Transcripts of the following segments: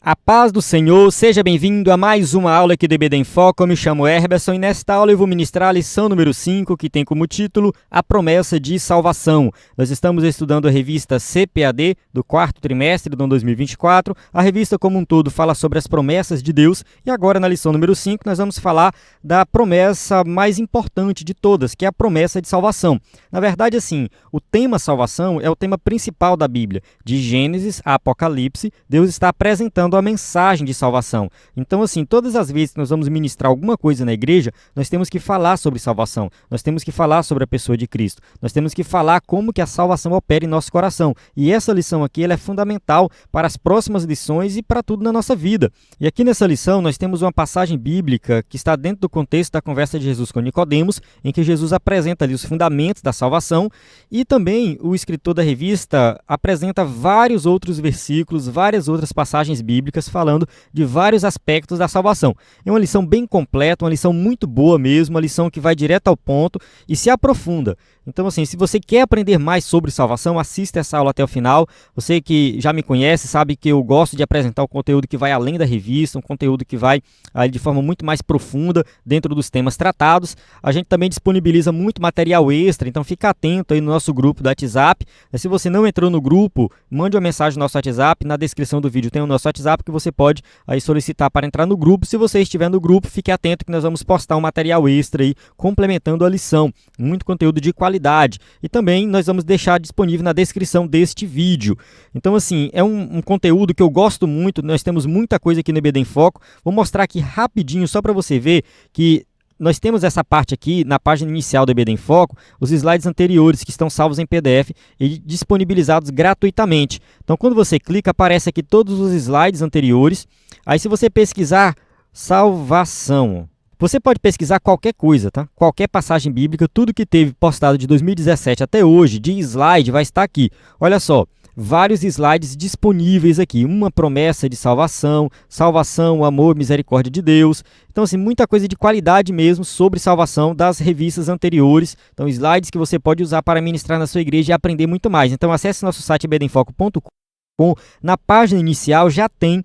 A paz do Senhor, seja bem-vindo a mais uma aula aqui do EBD em Foco. Eu me chamo Herberson e nesta aula eu vou ministrar a lição número 5, que tem como título A Promessa de Salvação. Nós estamos estudando a revista CPAD do quarto trimestre do ano 2024. A revista como um todo fala sobre as promessas de Deus e agora na lição número 5 nós vamos falar da promessa mais importante de todas, que é a promessa de salvação. Na verdade, assim, o tema salvação é o tema principal da Bíblia. De Gênesis a Apocalipse, Deus está apresentando a mensagem de salvação. Então, assim, todas as vezes que nós vamos ministrar alguma coisa na igreja, nós temos que falar sobre salvação, nós temos que falar sobre a pessoa de Cristo, nós temos que falar como que a salvação opera em nosso coração. E essa lição aqui ela é fundamental para as próximas lições e para tudo na nossa vida. E aqui nessa lição nós temos uma passagem bíblica que está dentro do contexto da conversa de Jesus com Nicodemos, em que Jesus apresenta ali os fundamentos da salvação e também o escritor da revista apresenta vários outros versículos, várias outras passagens bíblicas falando de vários aspectos da salvação. É uma lição bem completa, uma lição muito boa mesmo, uma lição que vai direto ao ponto e se aprofunda. Então, assim, se você quer aprender mais sobre salvação, assista essa aula até o final. Você que já me conhece sabe que eu gosto de apresentar um conteúdo que vai além da revista, um conteúdo que vai de forma muito mais profunda dentro dos temas tratados. A gente também disponibiliza muito material extra, então fica atento aí no nosso grupo do WhatsApp. Se você não entrou no grupo, mande uma mensagem no nosso WhatsApp, na descrição do vídeo tem o nosso WhatsApp que você pode aí solicitar para entrar no grupo. Se você estiver no grupo, fique atento que nós vamos postar um material extra aí complementando a lição, muito conteúdo de qualidade. E também nós vamos deixar disponível na descrição deste vídeo. Então, assim, é um conteúdo que eu gosto muito, nós temos muita coisa aqui no EBD em Foco. Vou mostrar aqui rapidinho, só para você ver que nós temos essa parte aqui na página inicial do EBD em Foco, os slides anteriores que estão salvos em PDF e disponibilizados gratuitamente. Então, quando você clica, aparece aqui todos os slides anteriores. Aí, se você pesquisar salvação, você pode pesquisar qualquer coisa, tá? Qualquer passagem bíblica, tudo que teve postado de 2017 até hoje, de slide, vai estar aqui. Olha só, vários slides disponíveis aqui. Uma promessa de salvação, salvação, amor, misericórdia de Deus. Então, assim, muita coisa de qualidade mesmo sobre salvação das revistas anteriores. Então, slides que você pode usar para ministrar na sua igreja e aprender muito mais. Então, acesse nosso site ebdenfoco.com. Na página inicial já tem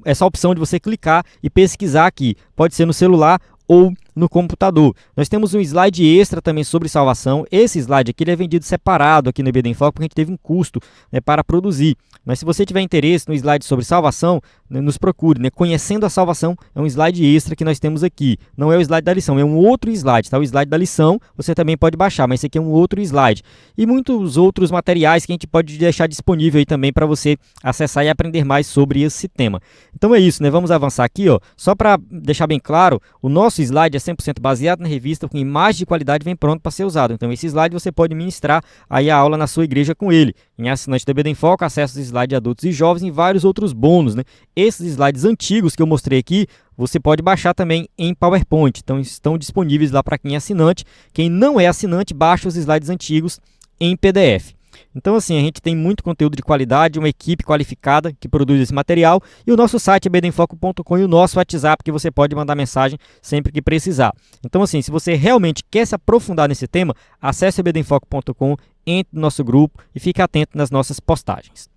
essa opção de você clicar e pesquisar aqui. Pode ser no celular ou no computador. Nós temos um slide extra também sobre salvação. Esse slide aqui ele é vendido separado aqui no EBD em Foco, porque a gente teve um custo, né, para produzir. Mas se você tiver interesse no slide sobre salvação, né, nos procure, né? Conhecendo a salvação é um slide extra que nós temos aqui. Não é o slide da lição, é um outro slide, tá? O slide da lição você também pode baixar, mas esse aqui é um outro slide. E muitos outros materiais que a gente pode deixar disponível aí também para você acessar e aprender mais sobre esse tema. Então é isso, né? Vamos avançar aqui, ó. Só para deixar bem claro, o nosso slide é 100% baseado na revista, com imagem de qualidade, vem pronto para ser usado. Então esse slide você pode ministrar aí a aula na sua igreja com ele. Em assinante do EBD em Foco, acessa os slides de adultos e jovens e vários outros bônus, né? Esses slides antigos que eu mostrei aqui, você pode baixar também em PowerPoint. Então estão disponíveis lá para quem é assinante. Quem não é assinante, baixa os slides antigos em PDF. Então, assim, a gente tem muito conteúdo de qualidade, uma equipe qualificada que produz esse material e o nosso site é ebdenfoco.com e o nosso WhatsApp que você pode mandar mensagem sempre que precisar. Então, assim, se você realmente quer se aprofundar nesse tema, acesse ebdenfoco.com, entre no nosso grupo e fique atento nas nossas postagens.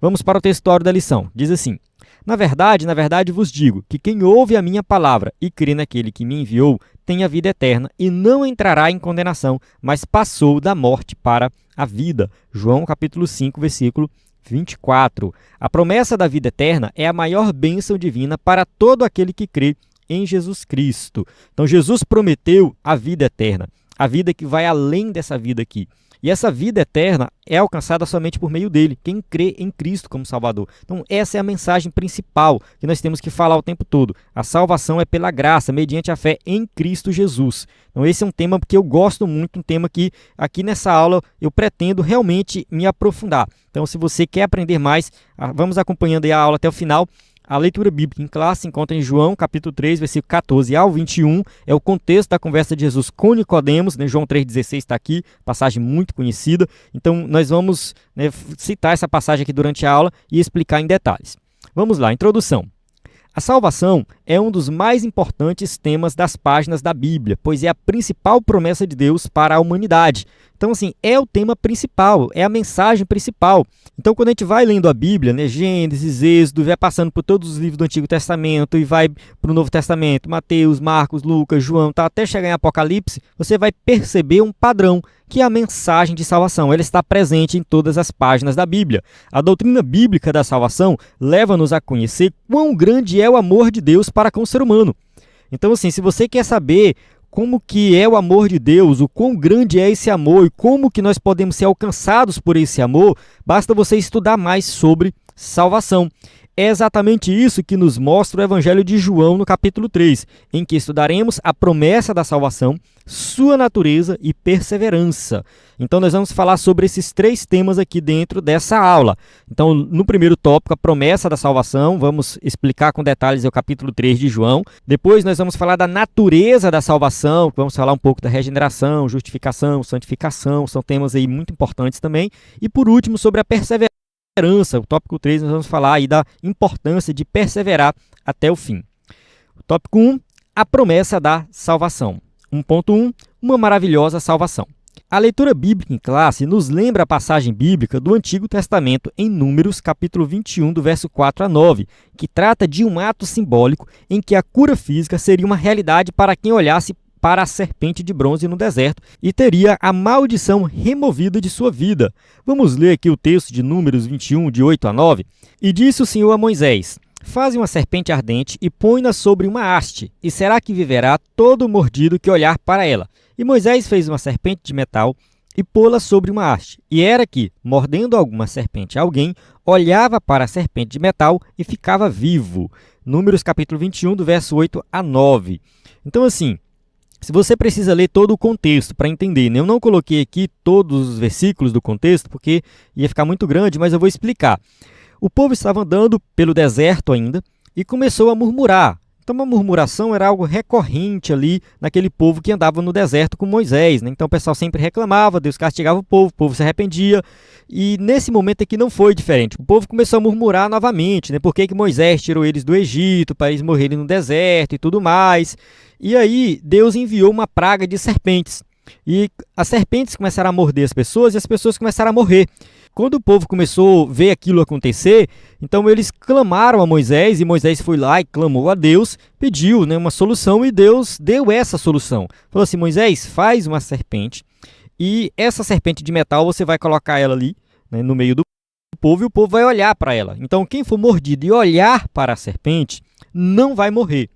Vamos para o textuário da lição. Diz assim: na verdade vos digo que quem ouve a minha palavra e crê naquele que me enviou tem a vida eterna e não entrará em condenação, mas passou da morte para a vida. João capítulo 5, versículo 24. A promessa da vida eterna é a maior bênção divina para todo aquele que crê em Jesus Cristo. Então Jesus prometeu a vida eterna, a vida que vai além dessa vida aqui. E essa vida eterna é alcançada somente por meio dele, quem crê em Cristo como Salvador. Então essa é a mensagem principal que nós temos que falar o tempo todo. A salvação é pela graça, mediante a fé em Cristo Jesus. Então esse é um tema que eu gosto muito, um tema que aqui nessa aula eu pretendo realmente me aprofundar. Então se você quer aprender mais, vamos acompanhando aí a aula até o final. A leitura bíblica em classe se encontra em João, capítulo 3, versículo 14 ao 21. É o contexto da conversa de Jesus com Nicodemos, né? João 3,16 está aqui, passagem muito conhecida. Então, nós vamos, né, citar essa passagem aqui durante a aula e explicar em detalhes. Vamos lá, introdução. A salvação é um dos mais importantes temas das páginas da Bíblia, pois é a principal promessa de Deus para a humanidade. Então, assim, é o tema principal, é a mensagem principal. Então, quando a gente vai lendo a Bíblia, né, Gênesis, Êxodo, vai passando por todos os livros do Antigo Testamento e vai para o Novo Testamento, Mateus, Marcos, Lucas, João, tá, até chegar em Apocalipse, você vai perceber um padrão, que é a mensagem de salvação. Ela está presente em todas as páginas da Bíblia. A doutrina bíblica da salvação leva-nos a conhecer quão grande é o amor de Deus para com o ser humano. Então, assim, se você quer saber como que é o amor de Deus, o quão grande é esse amor e como que nós podemos ser alcançados por esse amor, basta você estudar mais sobre salvação. É exatamente isso que nos mostra o Evangelho de João no capítulo 3, em que estudaremos a promessa da salvação, sua natureza e perseverança. Então nós vamos falar sobre esses 3 temas aqui dentro dessa aula. Então no primeiro tópico, a promessa da salvação, vamos explicar com detalhes o capítulo 3 de João. Depois nós vamos falar da natureza da salvação, vamos falar um pouco da regeneração, justificação, santificação, são temas aí muito importantes também. E por último, sobre a perseverança. O tópico 3, nós vamos falar aí da importância de perseverar até o fim. O tópico 1, a promessa da salvação. 1.1, uma maravilhosa salvação. A leitura bíblica em classe nos lembra a passagem bíblica do Antigo Testamento em Números, capítulo 21, do verso 4 a 9, que trata de um ato simbólico em que a cura física seria uma realidade para quem olhasse para a serpente de bronze no deserto e teria a maldição removida de sua vida. Vamos ler aqui o texto de Números 21, de 8 a 9. E disse o Senhor a Moisés: faze uma serpente ardente e põe-na sobre uma haste, e será que viverá todo mordido que olhar para ela. E Moisés fez uma serpente de metal e pô-la sobre uma haste. E era que, mordendo alguma serpente alguém, olhava para a serpente de metal e ficava vivo. Números capítulo 21, do verso 8 a 9. Então, assim, se você precisa ler todo o contexto para entender, né? Eu não coloquei aqui todos os versículos do contexto, porque ia ficar muito grande, mas eu vou explicar. O povo estava andando pelo deserto ainda e começou a murmurar. Então, uma murmuração era algo recorrente ali naquele povo que andava no deserto com Moisés, né? Então, o pessoal sempre reclamava, Deus castigava o povo se arrependia. E nesse momento aqui não foi diferente. O povo começou a murmurar novamente, né? Por que Moisés tirou eles do Egito, para eles morrerem no deserto e tudo mais. E aí, Deus enviou uma praga de serpentes. E as serpentes começaram a morder as pessoas e as pessoas começaram a morrer. Quando o povo começou a ver aquilo acontecer, então eles clamaram a Moisés, e Moisés foi lá e clamou a Deus, pediu, né, uma solução, e Deus deu essa solução. Falou assim: Moisés, faz uma serpente, e essa serpente de metal você vai colocar ela ali, né, no meio do povo, e o povo vai olhar para ela. Então quem for mordido e olhar para a serpente, não vai morrer.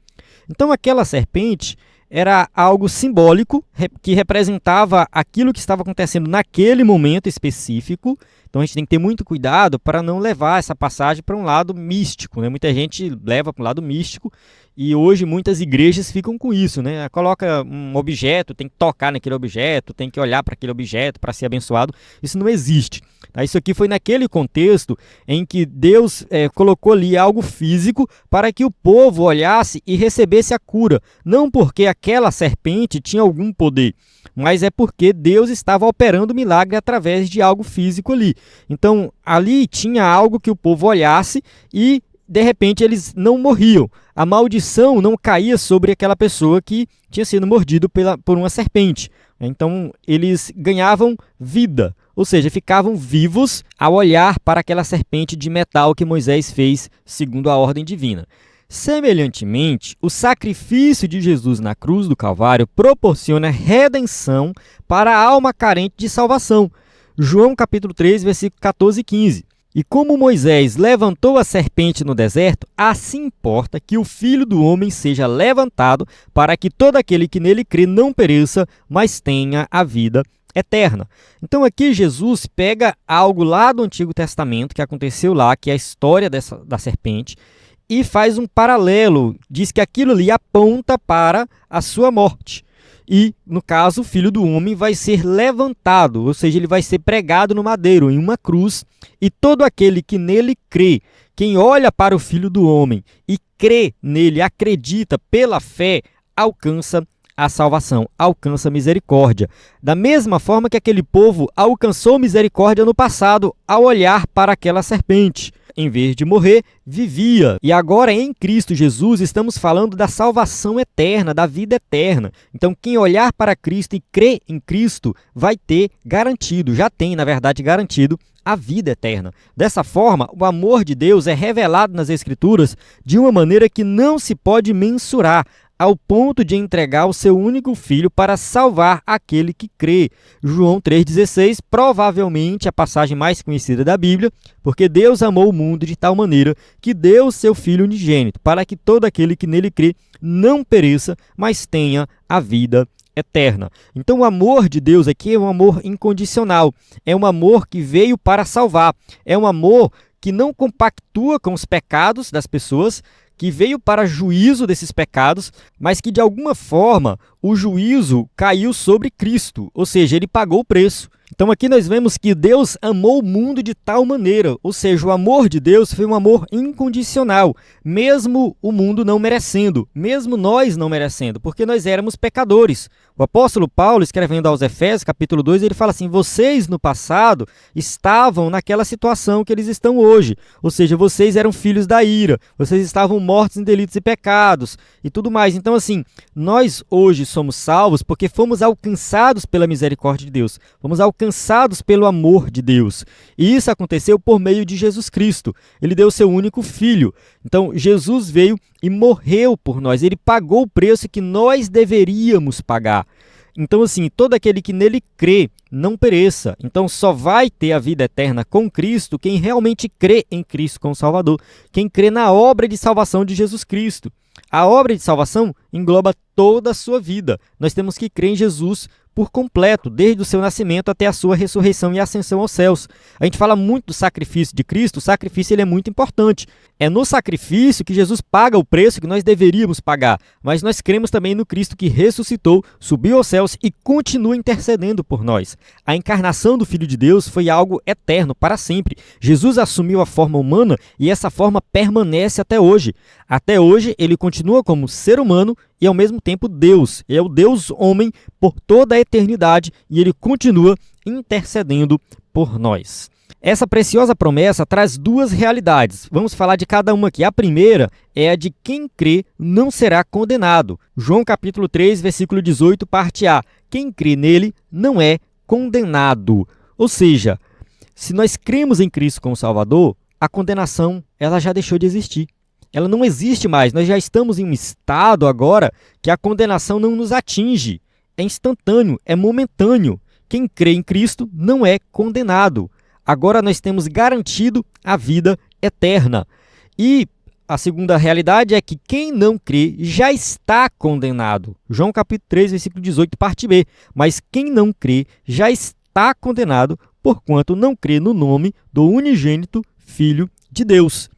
Então aquela serpente era algo simbólico, que representava aquilo que estava acontecendo naquele momento específico. Então a gente tem que ter muito cuidado para não levar essa passagem para um lado místico, né? Muita gente leva para um lado místico e hoje muitas igrejas ficam com isso, né? Coloca um objeto, tem que tocar naquele objeto, tem que olhar para aquele objeto para ser abençoado. Isso não existe. Isso aqui foi naquele contexto em que Deus colocou ali algo físico para que o povo olhasse e recebesse a cura. Não porque aquela serpente tinha algum poder, mas é porque Deus estava operando milagre através de algo físico ali. Então, ali tinha algo que o povo olhasse e, de repente, eles não morriam. A maldição não caía sobre aquela pessoa que tinha sido mordido por uma serpente. Então, eles ganhavam vida, ou seja, ficavam vivos ao olhar para aquela serpente de metal que Moisés fez segundo a ordem divina. Semelhantemente, o sacrifício de Jesus na cruz do Calvário proporciona redenção para a alma carente de salvação. João capítulo 3, versículo 14 e 15. E como Moisés levantou a serpente no deserto, assim importa que o Filho do Homem seja levantado para que todo aquele que nele crê não pereça, mas tenha a vida eterna. Então aqui Jesus pega algo lá do Antigo Testamento que aconteceu lá, que é a história da serpente, e faz um paralelo, diz que aquilo ali aponta para a sua morte. E, no caso, o Filho do Homem vai ser levantado, ou seja, ele vai ser pregado no madeiro, em uma cruz, e todo aquele que nele crê, quem olha para o Filho do Homem e crê nele, acredita pela fé, alcança a salvação, alcança a misericórdia. Da mesma forma que aquele povo alcançou misericórdia no passado ao olhar para aquela serpente. em vez de morrer, vivia. E agora em Cristo Jesus estamos falando da salvação eterna, da vida eterna. Então quem olhar para Cristo e crer em Cristo vai ter garantido, já tem na verdade garantido, a vida eterna. Dessa forma, o amor de Deus é revelado nas Escrituras de uma maneira que não se pode mensurar, ao ponto de entregar o seu único filho para salvar aquele que crê. João 3,16, provavelmente a passagem mais conhecida da Bíblia, porque Deus amou o mundo de tal maneira que deu o seu Filho unigênito, para que todo aquele que nele crê não pereça, mas tenha a vida eterna. Então o amor de Deus aqui é um amor incondicional, é um amor que veio para salvar, é um amor que não compactua com os pecados das pessoas, que veio para juízo desses pecados, mas que de alguma forma o juízo caiu sobre Cristo, ou seja, ele pagou o preço. Então aqui nós vemos que Deus amou o mundo de tal maneira, ou seja, o amor de Deus foi um amor incondicional, mesmo o mundo não merecendo, mesmo nós não merecendo, porque nós éramos pecadores. O apóstolo Paulo, escrevendo aos Efésios, capítulo 2, ele fala assim: vocês no passado estavam naquela situação que eles estão hoje, ou seja, vocês eram filhos da ira, vocês estavam mortos em delitos e pecados e tudo mais. Então assim, nós hoje somos salvos porque fomos alcançados pela misericórdia de Deus, fomos alcançados pelo amor de Deus. E isso aconteceu por meio de Jesus Cristo. Ele deu o seu único filho. Então, Jesus veio e morreu por nós. Ele pagou o preço que nós deveríamos pagar. Então, assim, todo aquele que nele crê não pereça. Então, só vai ter a vida eterna com Cristo quem realmente crê em Cristo como Salvador. Quem crê na obra de salvação de Jesus Cristo. A obra de salvação engloba toda a sua vida. Nós temos que crer em Jesus por completo, desde o seu nascimento até a sua ressurreição e ascensão aos céus. A gente fala muito do sacrifício de Cristo, o sacrifício ele é muito importante. É no sacrifício que Jesus paga o preço que nós deveríamos pagar, mas nós cremos também no Cristo que ressuscitou, subiu aos céus e continua intercedendo por nós. A encarnação do Filho de Deus foi algo eterno, para sempre. Jesus assumiu a forma humana e essa forma permanece até hoje. Até hoje ele continua como ser humano e ao mesmo tempo Deus. Ele é o Deus homem por toda a eternidade e ele continua intercedendo por nós. Essa preciosa promessa traz duas realidades. Vamos falar de cada uma aqui. A primeira é a de quem crê não será condenado. João capítulo 3, versículo 18, parte A. Quem crê nele não é condenado. Ou seja, se nós cremos em Cristo como Salvador, a condenação ela já deixou de existir. Ela não existe mais. Nós já estamos em um estado agora que a condenação não nos atinge. É instantâneo, é momentâneo. Quem crê em Cristo não é condenado. Agora nós temos garantido a vida eterna. E a segunda realidade é que quem não crê já está condenado. João capítulo 3, versículo 18, parte B. Mas quem não crê já está condenado, porquanto não crê no nome do unigênito Filho de Deus.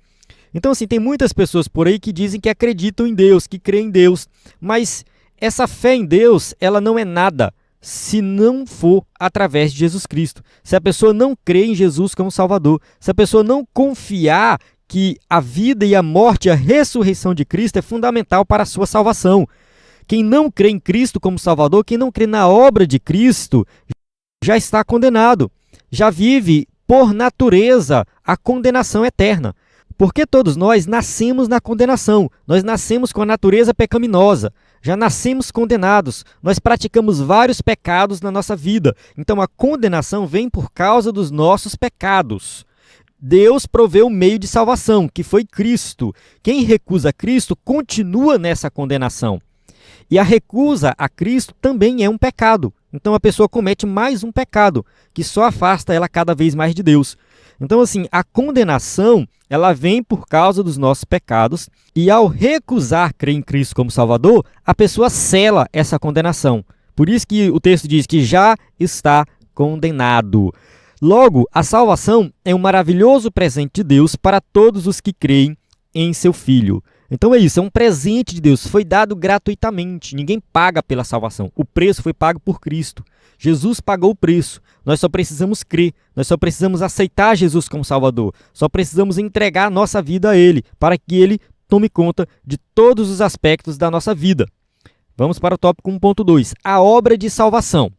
Então, assim, tem muitas pessoas por aí que dizem que acreditam em Deus, que creem em Deus, mas essa fé em Deus, ela não é nada se não for através de Jesus Cristo. Se a pessoa não crê em Jesus como Salvador, se a pessoa não confiar que a vida e a morte e a ressurreição de Cristo é fundamental para a sua salvação. Quem não crê em Cristo como Salvador, quem não crê na obra de Cristo, já está condenado, já vive por natureza a condenação eterna. Porque todos nós nascemos na condenação, nós nascemos com a natureza pecaminosa, já nascemos condenados, nós praticamos vários pecados na nossa vida, então a condenação vem por causa dos nossos pecados. Deus proveu o meio de salvação, que foi Cristo. Quem recusa Cristo continua nessa condenação. E a recusa a Cristo também é um pecado. Então a pessoa comete mais um pecado, que só afasta ela cada vez mais de Deus. Então, assim, a condenação, ela vem por causa dos nossos pecados, e ao recusar crer em Cristo como Salvador, a pessoa sela essa condenação. Por isso que o texto diz que já está condenado. Logo, a salvação é um maravilhoso presente de Deus para todos os que creem em seu Filho. Então é isso, é um presente de Deus, foi dado gratuitamente, ninguém paga pela salvação, o preço foi pago por Cristo. Jesus pagou o preço, nós só precisamos crer, nós só precisamos aceitar Jesus como Salvador, só precisamos entregar a nossa vida a Ele, para que Ele tome conta de todos os aspectos da nossa vida. Vamos para o tópico 1.2, a obra de salvação.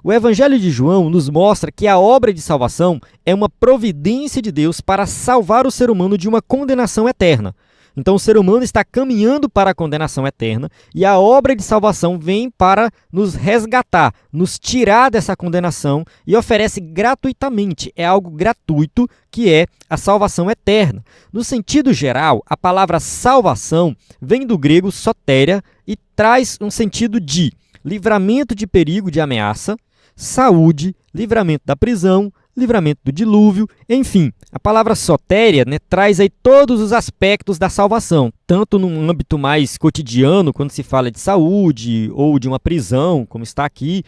O Evangelho de João nos mostra que a obra de salvação é uma providência de Deus para salvar o ser humano de uma condenação eterna. Então o ser humano está caminhando para a condenação eterna e a obra de salvação vem para nos resgatar, nos tirar dessa condenação e oferece gratuitamente. É algo gratuito que é a salvação eterna. No sentido geral, a palavra salvação vem do grego sotéria e traz um sentido de livramento de perigo, de ameaça, saúde, livramento da prisão, livramento do dilúvio, enfim. A palavra sotéria, traz aí todos os aspectos da salvação, tanto num âmbito mais cotidiano, quando se fala de saúde ou de uma prisão, como está aqui,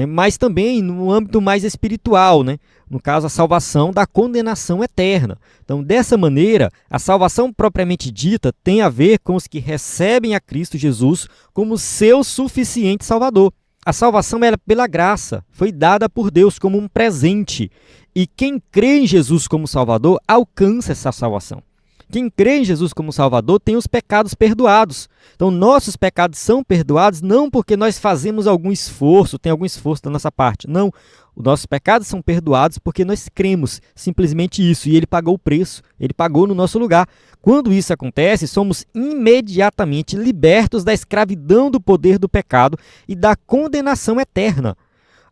mas também no âmbito mais espiritual, no caso a salvação da condenação eterna. Então, dessa maneira, a salvação propriamente dita tem a ver com os que recebem a Cristo Jesus como seu suficiente Salvador. A salvação é pela graça, foi dada por Deus como um presente. E quem crê em Jesus como Salvador alcança essa salvação. Quem crê em Jesus como Salvador tem os pecados perdoados. Então, nossos pecados são perdoados não porque nós fazemos algum esforço, tem algum esforço da nossa parte. Não, os nossos pecados são perdoados porque nós cremos, simplesmente isso. E Ele pagou o preço, Ele pagou no nosso lugar. Quando isso acontece, somos imediatamente libertos da escravidão do poder do pecado e da condenação eterna.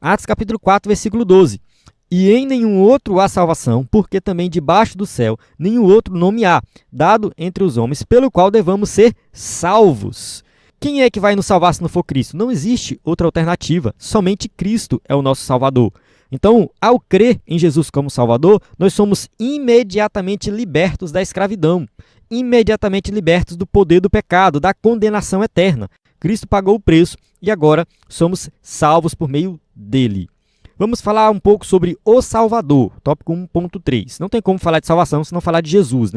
Atos capítulo 4, versículo 12. E em nenhum outro há salvação, porque também debaixo do céu nenhum outro nome há, dado entre os homens, pelo qual devamos ser salvos. Quem é que vai nos salvar se não for Cristo? Não existe outra alternativa, somente Cristo é o nosso Salvador. Então, ao crer em Jesus como Salvador, nós somos imediatamente libertos da escravidão, imediatamente libertos do poder do pecado, da condenação eterna. Cristo pagou o preço e agora somos salvos por meio dele. Vamos falar um pouco sobre o Salvador, tópico 1.3. Não tem como falar de salvação se não falar de Jesus,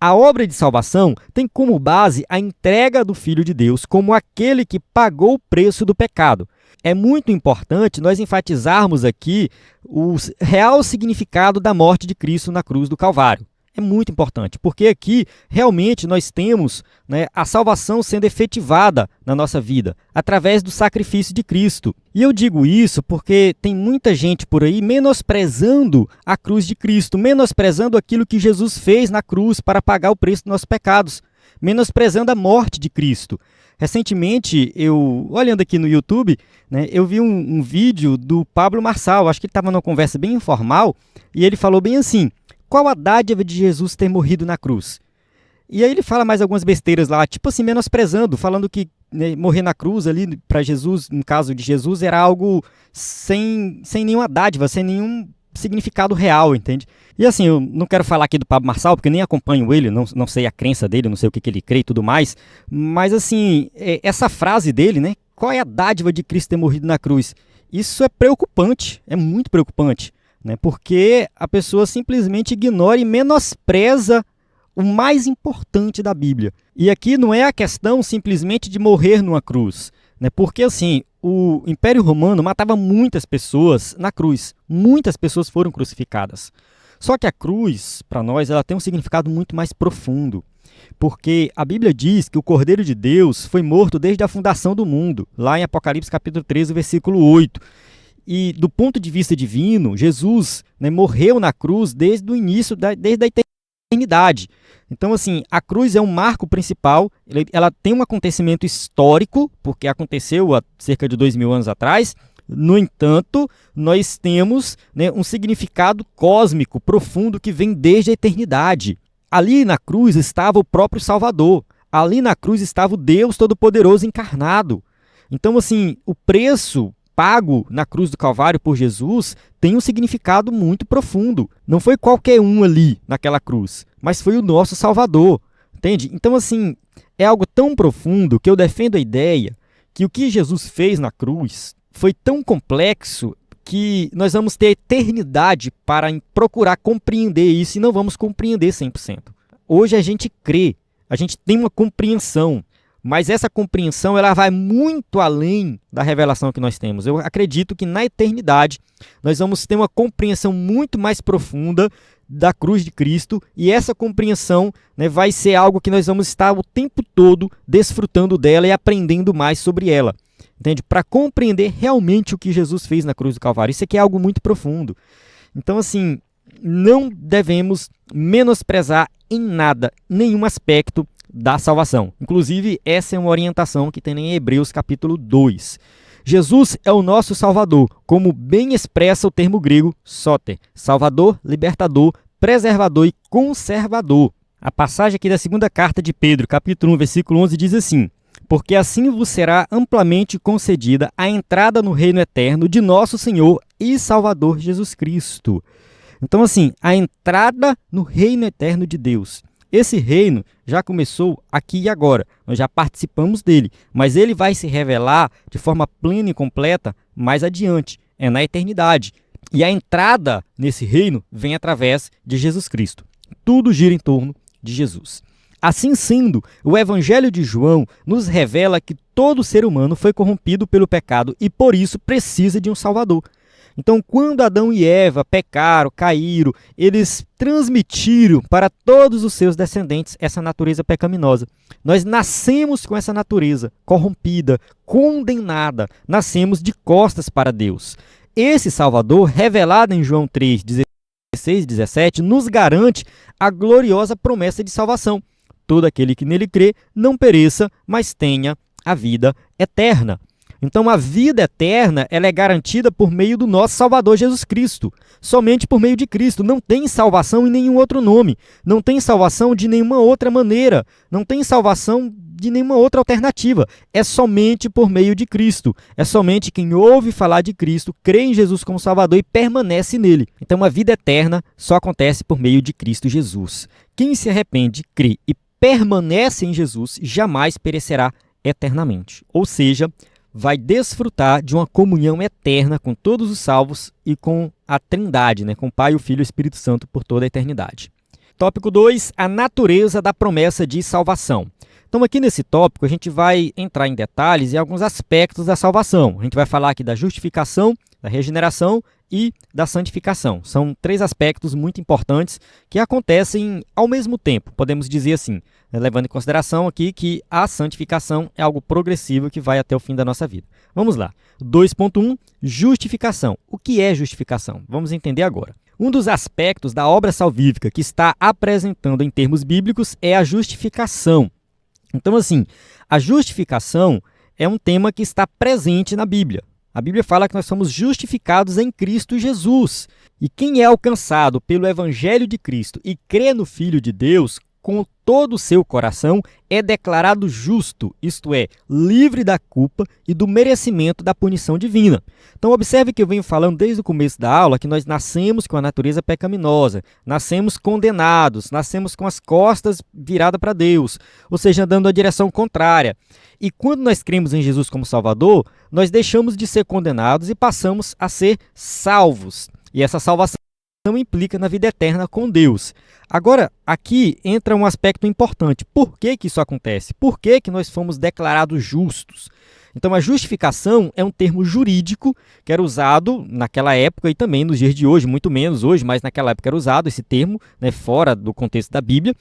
A obra de salvação tem como base a entrega do Filho de Deus como aquele que pagou o preço do pecado. É muito importante nós enfatizarmos aqui o real significado da morte de Cristo na cruz do Calvário. É muito importante, porque aqui realmente nós temos a salvação sendo efetivada na nossa vida, através do sacrifício de Cristo. E eu digo isso porque tem muita gente por aí menosprezando a cruz de Cristo, menosprezando aquilo que Jesus fez na cruz para pagar o preço dos nossos pecados, menosprezando a morte de Cristo. Recentemente, olhando aqui no YouTube, eu vi um vídeo do Pablo Marçal, acho que ele estava numa conversa bem informal, e ele falou bem assim: qual a dádiva de Jesus ter morrido na cruz? E aí ele fala mais algumas besteiras lá, tipo assim, menosprezando, falando que morrer na cruz ali para Jesus, no caso de Jesus, era algo sem nenhuma dádiva, sem nenhum significado real, entende? E assim, eu não quero falar aqui do Pablo Marçal, porque nem acompanho ele, não sei a crença dele, não sei o que ele crê e tudo mais, mas assim, essa frase dele, qual é a dádiva de Cristo ter morrido na cruz? Isso é preocupante, é muito preocupante. Porque a pessoa simplesmente ignora e menospreza o mais importante da Bíblia. E aqui não é a questão simplesmente de morrer numa cruz, porque assim, o Império Romano matava muitas pessoas na cruz, muitas pessoas foram crucificadas. Só que a cruz, para nós, ela tem um significado muito mais profundo, porque a Bíblia diz que o Cordeiro de Deus foi morto desde a fundação do mundo, lá em Apocalipse capítulo 13, versículo 8. E do ponto de vista divino, Jesus morreu na cruz desde o início, desde a eternidade. Então, assim, a cruz é um marco principal, ela tem um acontecimento histórico, porque aconteceu há cerca de 2000 anos atrás. No entanto, nós temos um significado cósmico profundo que vem desde a eternidade. Ali na cruz estava o próprio Salvador, ali na cruz estava o Deus Todo-Poderoso encarnado. Então, assim, o preço pago na cruz do Calvário por Jesus tem um significado muito profundo. Não foi qualquer um ali naquela cruz, mas foi o nosso Salvador, entende? Então, assim, é algo tão profundo que eu defendo a ideia que o que Jesus fez na cruz foi tão complexo que nós vamos ter a eternidade para procurar compreender isso e não vamos compreender 100%. Hoje a gente crê, a gente tem uma compreensão, mas essa compreensão ela vai muito além da revelação que nós temos. Eu acredito que na eternidade nós vamos ter uma compreensão muito mais profunda da cruz de Cristo e essa compreensão vai ser algo que nós vamos estar o tempo todo desfrutando dela e aprendendo mais sobre ela. entende? Para compreender realmente o que Jesus fez na cruz do Calvário. Isso aqui é algo muito profundo. Então, assim, não devemos menosprezar em nada, nenhum aspecto da salvação. Inclusive, essa é uma orientação que tem em Hebreus capítulo 2. Jesus é o nosso Salvador, como bem expressa o termo grego soter, Salvador, libertador, preservador e conservador. A passagem aqui da segunda carta de Pedro, capítulo 1, versículo 11, diz assim: porque assim vos será amplamente concedida a entrada no reino eterno de nosso Senhor e Salvador Jesus Cristo. Então, assim, a entrada no reino eterno de Deus. Esse reino já começou aqui e agora, nós já participamos dele, mas ele vai se revelar de forma plena e completa mais adiante, é na eternidade. E a entrada nesse reino vem através de Jesus Cristo. Tudo gira em torno de Jesus. Assim sendo, o Evangelho de João nos revela que todo ser humano foi corrompido pelo pecado e por isso precisa de um Salvador. Então, quando Adão e Eva pecaram, caíram, eles transmitiram para todos os seus descendentes essa natureza pecaminosa. Nós nascemos com essa natureza corrompida, condenada, nascemos de costas para Deus. Esse Salvador, revelado em João 3, 16 e 17, nos garante a gloriosa promessa de salvação. Todo aquele que nele crê não pereça, mas tenha a vida eterna. Então, a vida eterna ela é garantida por meio do nosso Salvador Jesus Cristo. Somente por meio de Cristo. Não tem salvação em nenhum outro nome. Não tem salvação de nenhuma outra maneira. Não tem salvação de nenhuma outra alternativa. É somente por meio de Cristo. É somente quem ouve falar de Cristo, crê em Jesus como Salvador e permanece nele. Então, a vida eterna só acontece por meio de Cristo Jesus. Quem se arrepende, crê e permanece em Jesus, jamais perecerá eternamente. Ou seja, vai desfrutar de uma comunhão eterna com todos os salvos e com a Trindade, com o Pai, o Filho e o Espírito Santo por toda a eternidade. Tópico 2, a natureza da promessa de salvação. Então, aqui nesse tópico, a gente vai entrar em detalhes em alguns aspectos da salvação. A gente vai falar aqui da justificação, da regeneração e da santificação. São 3 aspectos muito importantes que acontecem ao mesmo tempo, podemos dizer assim, levando em consideração aqui que a santificação é algo progressivo que vai até o fim da nossa vida. Vamos lá. 2.1, justificação. O que é justificação? Vamos entender agora. Um dos aspectos da obra salvífica que está apresentando em termos bíblicos é a justificação. Então, assim, a justificação é um tema que está presente na Bíblia. A Bíblia fala que nós somos justificados em Cristo Jesus. E quem é alcançado pelo Evangelho de Cristo e crê no Filho de Deus, com todo o seu coração, é declarado justo, isto é, livre da culpa e do merecimento da punição divina. Então, observe que eu venho falando desde o começo da aula que nós nascemos com a natureza pecaminosa, nascemos condenados, nascemos com as costas viradas para Deus, ou seja, andando na direção contrária. E quando nós cremos em Jesus como Salvador, nós deixamos de ser condenados e passamos a ser salvos. E essa salvação não implica na vida eterna com Deus. Agora, aqui entra um aspecto importante. Por que que isso acontece? Por que que nós fomos declarados justos? Então, a justificação é um termo jurídico que era usado naquela época e também nos dias de hoje, muito menos hoje, mas naquela época era usado esse termo, fora do contexto da Bíblia,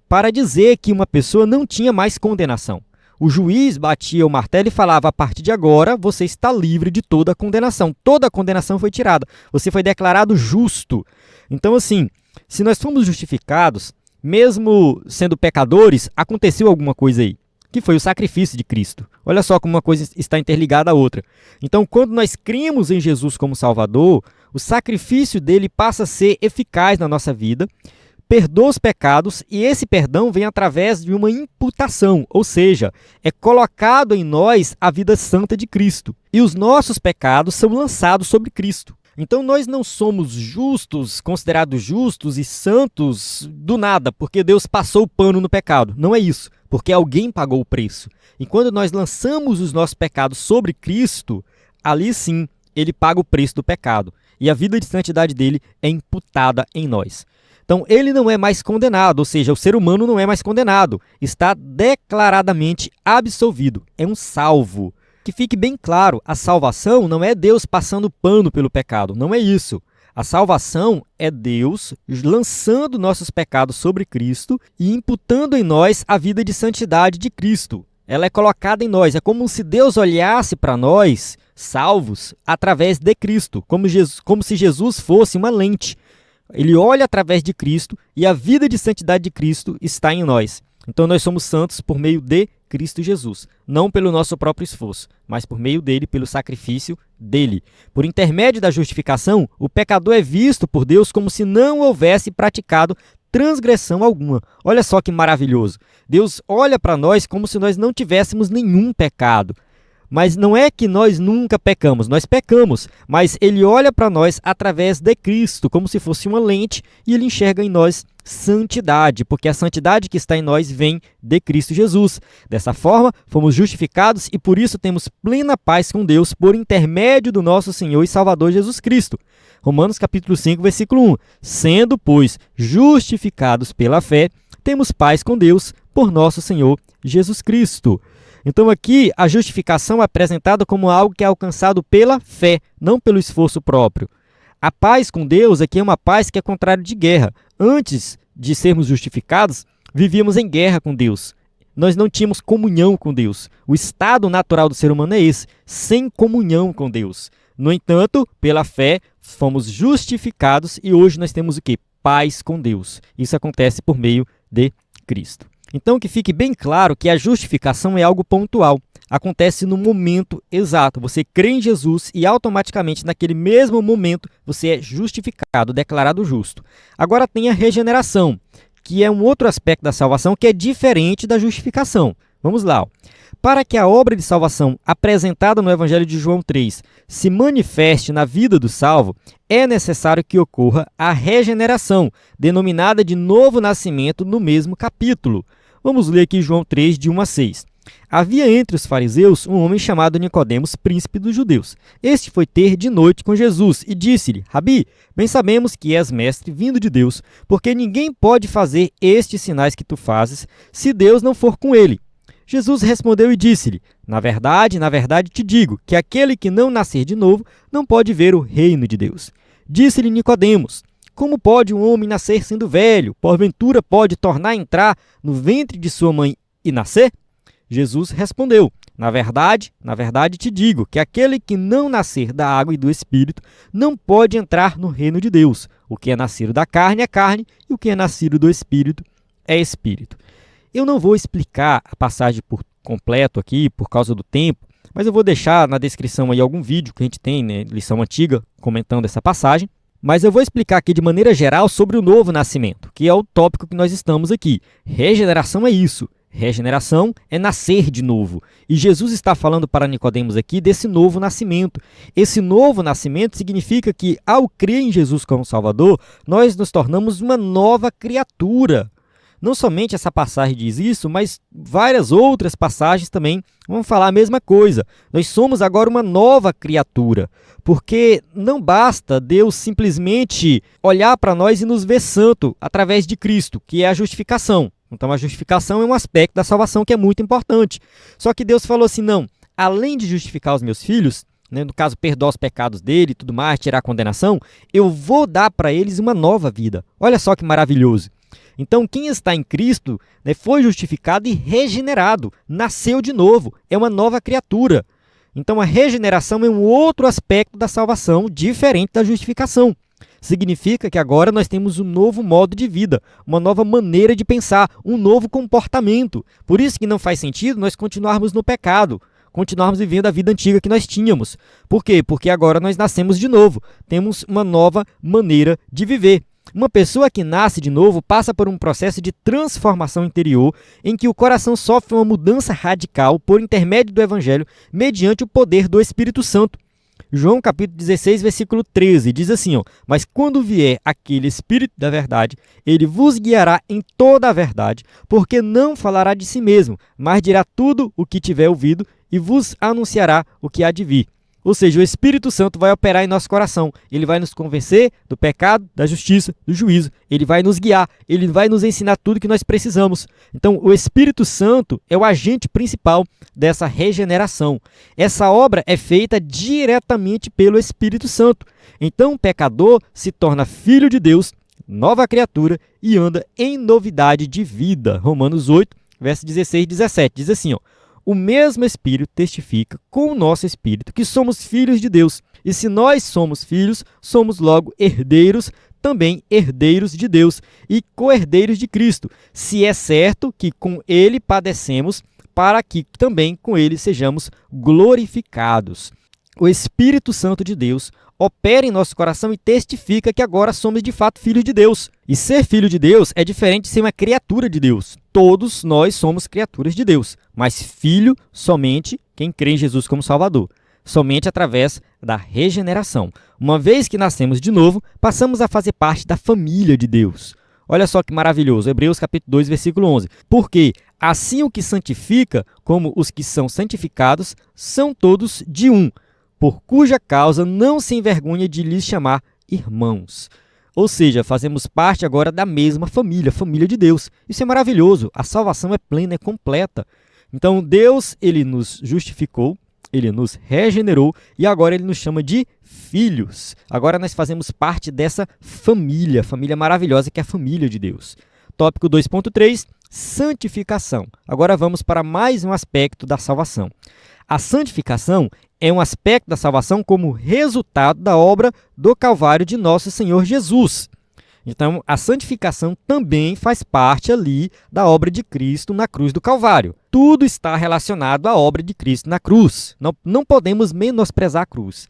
para dizer que uma pessoa não tinha mais condenação. O juiz batia o martelo e falava, a partir de agora você está livre de toda a condenação. Toda a condenação foi tirada. Você foi declarado justo. Então, assim, se nós fomos justificados, mesmo sendo pecadores, aconteceu alguma coisa aí, que foi o sacrifício de Cristo. Olha só como uma coisa está interligada à outra. Então, quando nós cremos em Jesus como Salvador, o sacrifício dele passa a ser eficaz na nossa vida, perdoa os pecados e esse perdão vem através de uma imputação, ou seja, é colocado em nós a vida santa de Cristo. E os nossos pecados são lançados sobre Cristo. Então nós não somos justos, considerados justos e santos do nada, porque Deus passou o pano no pecado. Não é isso, porque alguém pagou o preço. E quando nós lançamos os nossos pecados sobre Cristo, ali sim, ele paga o preço do pecado. E a vida de santidade dele é imputada em nós. Então, ele não é mais condenado, ou seja, o ser humano não é mais condenado. Está declaradamente absolvido. É um salvo. Que fique bem claro, a salvação não é Deus passando pano pelo pecado. Não é isso. A salvação é Deus lançando nossos pecados sobre Cristo e imputando em nós a vida de santidade de Cristo. ela é colocada em nós. É como se Deus olhasse para nós, salvos, através de Cristo, como se Jesus fosse uma lente. Ele olha através de Cristo e a vida de santidade de Cristo está em nós. Então nós somos santos por meio de Cristo Jesus, não pelo nosso próprio esforço, mas por meio dele, pelo sacrifício dele. Por intermédio da justificação, o pecador é visto por Deus como se não houvesse praticado transgressão alguma. Olha só que maravilhoso. Deus olha para nós como se nós não tivéssemos nenhum pecado. Mas não é que nós nunca pecamos, nós pecamos, mas ele olha para nós através de Cristo, como se fosse uma lente, e ele enxerga em nós santidade, porque a santidade que está em nós vem de Cristo Jesus. Dessa forma, fomos justificados e por isso temos plena paz com Deus por intermédio do nosso Senhor e Salvador Jesus Cristo. Romanos capítulo 5, versículo 1. Sendo, pois, justificados pela fé, temos paz com Deus por nosso Senhor Jesus Cristo. Então aqui a justificação é apresentada como algo que é alcançado pela fé, não pelo esforço próprio. A paz com Deus aqui é uma paz que é contrário de guerra. Antes de sermos justificados, vivíamos em guerra com Deus. Nós não tínhamos comunhão com Deus. O estado natural do ser humano é esse, sem comunhão com Deus. No entanto, pela fé, fomos justificados e hoje nós temos o quê? Paz com Deus. Isso acontece por meio de Cristo. Então, que fique bem claro que a justificação é algo pontual. Acontece no momento exato. Você crê em Jesus e automaticamente, naquele mesmo momento, você é justificado, declarado justo. Agora tem a regeneração, que é um outro aspecto da salvação que é diferente da justificação. Vamos lá. Para que a obra de salvação apresentada no Evangelho de João 3 se manifeste na vida do salvo, é necessário que ocorra a regeneração, denominada de novo nascimento no mesmo capítulo. Vamos ler aqui João 3, de 1 a 6. Havia entre os fariseus um homem chamado Nicodemos, príncipe dos judeus. Este foi ter de noite com Jesus e disse-lhe: Rabi, bem sabemos que és mestre vindo de Deus, porque ninguém pode fazer estes sinais que tu fazes, se Deus não for com ele. Jesus respondeu e disse-lhe: na verdade te digo, que aquele que não nascer de novo não pode ver o reino de Deus. Disse-lhe Nicodemos: como pode um homem nascer sendo velho? Porventura pode tornar a entrar no ventre de sua mãe e nascer? Jesus respondeu: na verdade te digo, que aquele que não nascer da água e do Espírito não pode entrar no reino de Deus. O que é nascido da carne é carne, e o que é nascido do Espírito é Espírito. Eu não vou explicar a passagem por completo aqui, por causa do tempo, mas eu vou deixar na descrição aí algum vídeo que a gente tem, né, lição antiga, comentando essa passagem. Mas eu vou explicar aqui de maneira geral sobre o novo nascimento, que é o tópico que nós estamos aqui. Regeneração é isso. Regeneração é nascer de novo. E Jesus está falando para Nicodemos aqui desse novo nascimento. Esse novo nascimento significa que, ao crer em Jesus como Salvador, nós nos tornamos uma nova criatura. Não somente essa passagem diz isso, mas várias outras passagens também vão falar a mesma coisa. Nós somos agora uma nova criatura, porque não basta Deus simplesmente olhar para nós e nos ver santo através de Cristo, que é a justificação. Então a justificação é um aspecto da salvação que é muito importante. Só que Deus falou assim, não, além de justificar os meus filhos, né, no caso perdoar os pecados dele e tudo mais, tirar a condenação, eu vou dar para eles uma nova vida. Olha só que maravilhoso. Então, quem está em Cristo, né, foi justificado e regenerado, nasceu de novo, é uma nova criatura. Então, a regeneração é um outro aspecto da salvação, diferente da justificação. Significa que agora nós temos um novo modo de vida, uma nova maneira de pensar, um novo comportamento. Por isso que não faz sentido nós continuarmos no pecado, continuarmos vivendo a vida antiga que nós tínhamos. Por quê? Porque agora nós nascemos de novo, temos uma nova maneira de viver. Uma pessoa que nasce de novo passa por um processo de transformação interior em que o coração sofre uma mudança radical por intermédio do Evangelho mediante o poder do Espírito Santo. João capítulo 16, versículo 13, diz assim, mas quando vier aquele Espírito da verdade, ele vos guiará em toda a verdade, porque não falará de si mesmo, mas dirá tudo o que tiver ouvido e vos anunciará o que há de vir. Ou seja, o Espírito Santo vai operar em nosso coração. Ele vai nos convencer do pecado, da justiça, do juízo. Ele vai nos guiar. Ele vai nos ensinar tudo que nós precisamos. Então, o Espírito Santo é o agente principal dessa regeneração. Essa obra é feita diretamente pelo Espírito Santo. Então, o pecador se torna filho de Deus, nova criatura e anda em novidade de vida. Romanos 8, versos 16 e 17. Diz assim, o mesmo Espírito testifica com o nosso espírito que somos filhos de Deus. E se nós somos filhos, somos logo herdeiros, também herdeiros de Deus e co-herdeiros de Cristo, se é certo que com ele padecemos, para que também com ele sejamos glorificados. O Espírito Santo de Deus opera em nosso coração e testifica que agora somos de fato filhos de Deus. E ser filho de Deus é diferente de ser uma criatura de Deus. Todos nós somos criaturas de Deus, mas filho somente quem crê em Jesus como Salvador. Somente através da regeneração. Uma vez que nascemos de novo, passamos a fazer parte da família de Deus. Olha só que maravilhoso, Hebreus capítulo 2, versículo 11. Porque assim o que santifica, como os que são santificados, são todos de um, por cuja causa não se envergonha de lhes chamar irmãos. Ou seja, fazemos parte agora da mesma família, família de Deus. Isso é maravilhoso, a salvação é plena, é completa. Então Deus, ele nos justificou, ele nos regenerou e agora ele nos chama de filhos. Agora nós fazemos parte dessa família, família maravilhosa que é a família de Deus. Tópico 2.3, santificação. Agora vamos para mais um aspecto da salvação. A santificação é um aspecto da salvação como resultado da obra do Calvário de nosso Senhor Jesus. Então, a santificação também faz parte ali da obra de Cristo na cruz do Calvário. Tudo está relacionado à obra de Cristo na cruz. Não podemos menosprezar a cruz.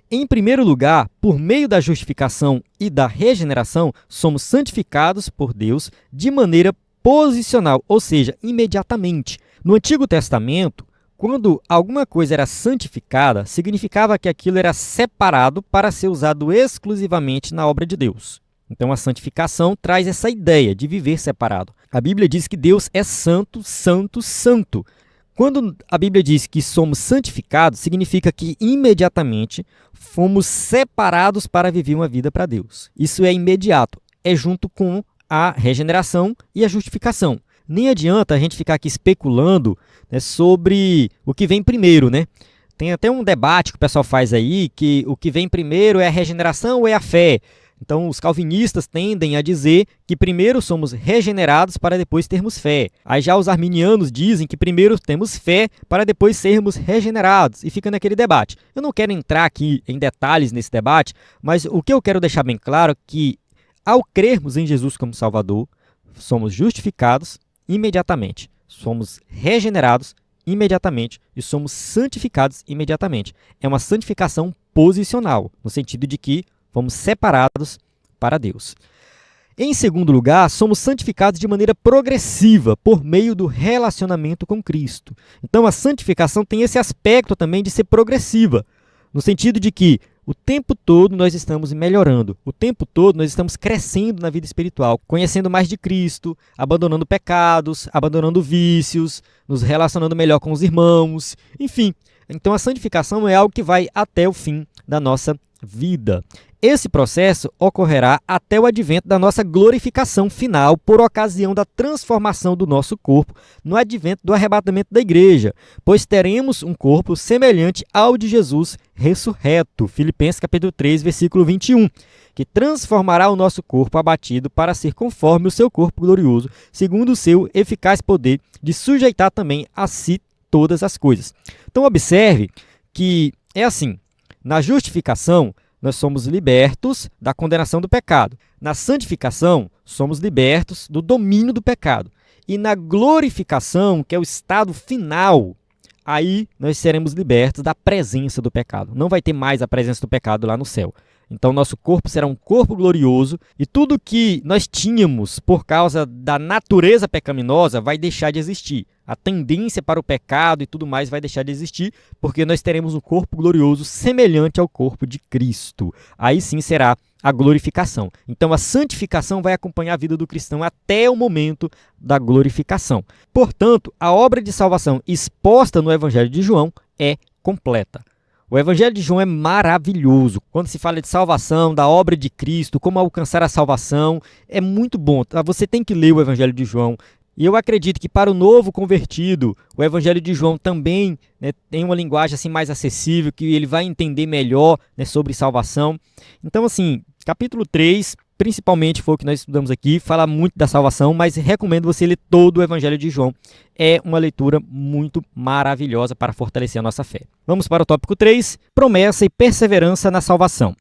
Em primeiro lugar, por meio da justificação e da regeneração, somos santificados por Deus de maneira posicional, ou seja, imediatamente. No Antigo Testamento, quando alguma coisa era santificada, significava que aquilo era separado para ser usado exclusivamente na obra de Deus. Então, a santificação traz essa ideia de viver separado. A Bíblia diz que Deus é santo, santo, santo. Quando a Bíblia diz que somos santificados, significa que imediatamente fomos separados para viver uma vida para Deus. Isso é imediato, é junto com a regeneração e a justificação. Nem adianta a gente ficar aqui especulando, né, sobre o que vem primeiro, né? Tem até um debate que o pessoal faz aí, que o que vem primeiro é a regeneração ou é a fé? Então, os calvinistas tendem a dizer que primeiro somos regenerados para depois termos fé. Aí já os arminianos dizem que primeiro temos fé para depois sermos regenerados. E fica naquele debate. Eu não quero entrar aqui em detalhes nesse debate, mas o que eu quero deixar bem claro é que, ao crermos em Jesus como Salvador, somos justificados imediatamente. Somos regenerados imediatamente e somos santificados imediatamente. É uma santificação posicional, no sentido de que fomos separados para Deus. Em segundo lugar, somos santificados de maneira progressiva por meio do relacionamento com Cristo. Então, a santificação tem esse aspecto também de ser progressiva, no sentido de que o tempo todo nós estamos melhorando, o tempo todo nós estamos crescendo na vida espiritual, conhecendo mais de Cristo, abandonando pecados, abandonando vícios, nos relacionando melhor com os irmãos, enfim. Então, a santificação é algo que vai até o fim da nossa vida. Esse processo ocorrerá até o advento da nossa glorificação final por ocasião da transformação do nosso corpo no advento do arrebatamento da igreja, pois teremos um corpo semelhante ao de Jesus ressurreto. Filipenses capítulo 3, versículo 21, que transformará o nosso corpo abatido para ser conforme o seu corpo glorioso, segundo o seu eficaz poder de sujeitar também a si todas as coisas. Então observe que é assim, na justificação, nós somos libertos da condenação do pecado. Na santificação, somos libertos do domínio do pecado. E na glorificação, que é o estado final, aí nós seremos libertos da presença do pecado. Não vai ter mais a presença do pecado lá no céu. Então, nosso corpo será um corpo glorioso e tudo que nós tínhamos por causa da natureza pecaminosa vai deixar de existir. A tendência para o pecado e tudo mais vai deixar de existir, porque nós teremos um corpo glorioso semelhante ao corpo de Cristo. Aí sim será a glorificação. Então, a santificação vai acompanhar a vida do cristão até o momento da glorificação. Portanto, a obra de salvação exposta no Evangelho de João é completa. O Evangelho de João é maravilhoso. Quando se fala de salvação, da obra de Cristo, como alcançar a salvação, é muito bom. Você tem que ler o Evangelho de João. E eu acredito que para o novo convertido, o Evangelho de João também, né, tem uma linguagem assim, mais acessível, que ele vai entender melhor, né, sobre salvação. Então, assim, capítulo 3 principalmente foi o que nós estudamos aqui, fala muito da salvação, mas recomendo você ler todo o Evangelho de João. É uma leitura muito maravilhosa para fortalecer a nossa fé. Vamos para o tópico 3, promessa e perseverança na salvação.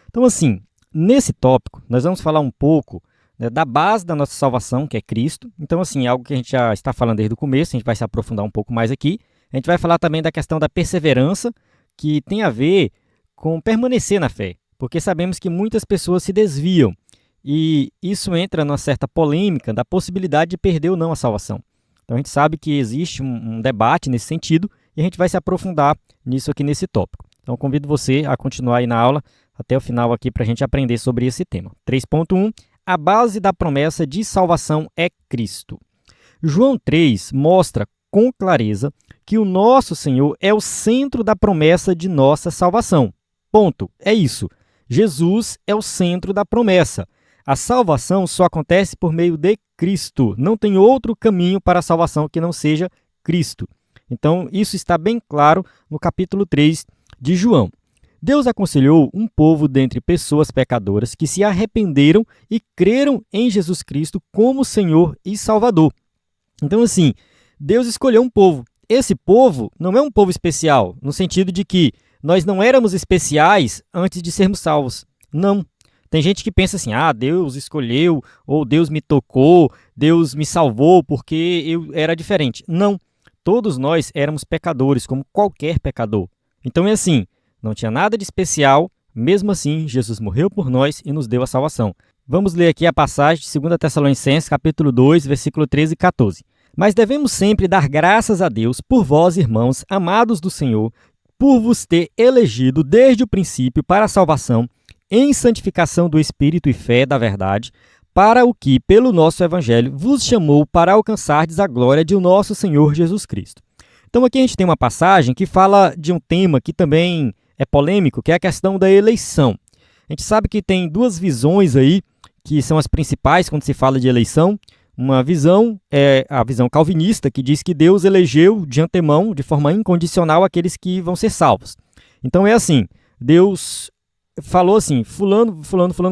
Então, assim, nesse tópico, nós vamos falar um pouco, né, da base da nossa salvação, que é Cristo. Então, assim, é algo que a gente já está falando desde o começo, a gente vai se aprofundar um pouco mais aqui. A gente vai falar também da questão da perseverança, que tem a ver com permanecer na fé, porque sabemos que muitas pessoas se desviam e isso entra numa certa polêmica da possibilidade de perder ou não a salvação. Então, a gente sabe que existe um debate nesse sentido e a gente vai se aprofundar nisso aqui nesse tópico. Então, convido você a continuar aí na aula até o final aqui para a gente aprender sobre esse tema. 3.1. A base da promessa de salvação é Cristo. João 3 mostra com clareza que o nosso Senhor é o centro da promessa de nossa salvação. Ponto. É isso. Jesus é o centro da promessa. A salvação só acontece por meio de Cristo. Não tem outro caminho para a salvação que não seja Cristo. Então, isso está bem claro no capítulo 3 de João. Deus aconselhou um povo dentre pessoas pecadoras que se arrependeram e creram em Jesus Cristo como Senhor e Salvador. Então, assim, Deus escolheu um povo. Esse povo não é um povo especial, no sentido de que nós não éramos especiais antes de sermos salvos. Não. Tem gente que pensa assim, Deus escolheu, ou Deus me tocou, Deus me salvou porque eu era diferente. Não. Todos nós éramos pecadores, como qualquer pecador. Então é assim, não tinha nada de especial, mesmo assim, Jesus morreu por nós e nos deu a salvação. Vamos ler aqui a passagem de 2 Tessalonicenses, capítulo 2, versículo 13 e 14. Mas devemos sempre dar graças a Deus por vós, irmãos, amados do Senhor, por vos ter elegido desde o princípio para a salvação, em santificação do Espírito e fé da verdade, para o que, pelo nosso Evangelho, vos chamou para alcançardes a glória de o nosso Senhor Jesus Cristo. Então aqui a gente tem uma passagem que fala de um tema que também é polêmico, que é a questão da eleição. A gente sabe que tem duas visões aí, que são as principais quando se fala de eleição. Uma visão é a visão calvinista, que diz que Deus elegeu de antemão, de forma incondicional, aqueles que vão ser salvos. Então é assim, Deus falou assim, fulano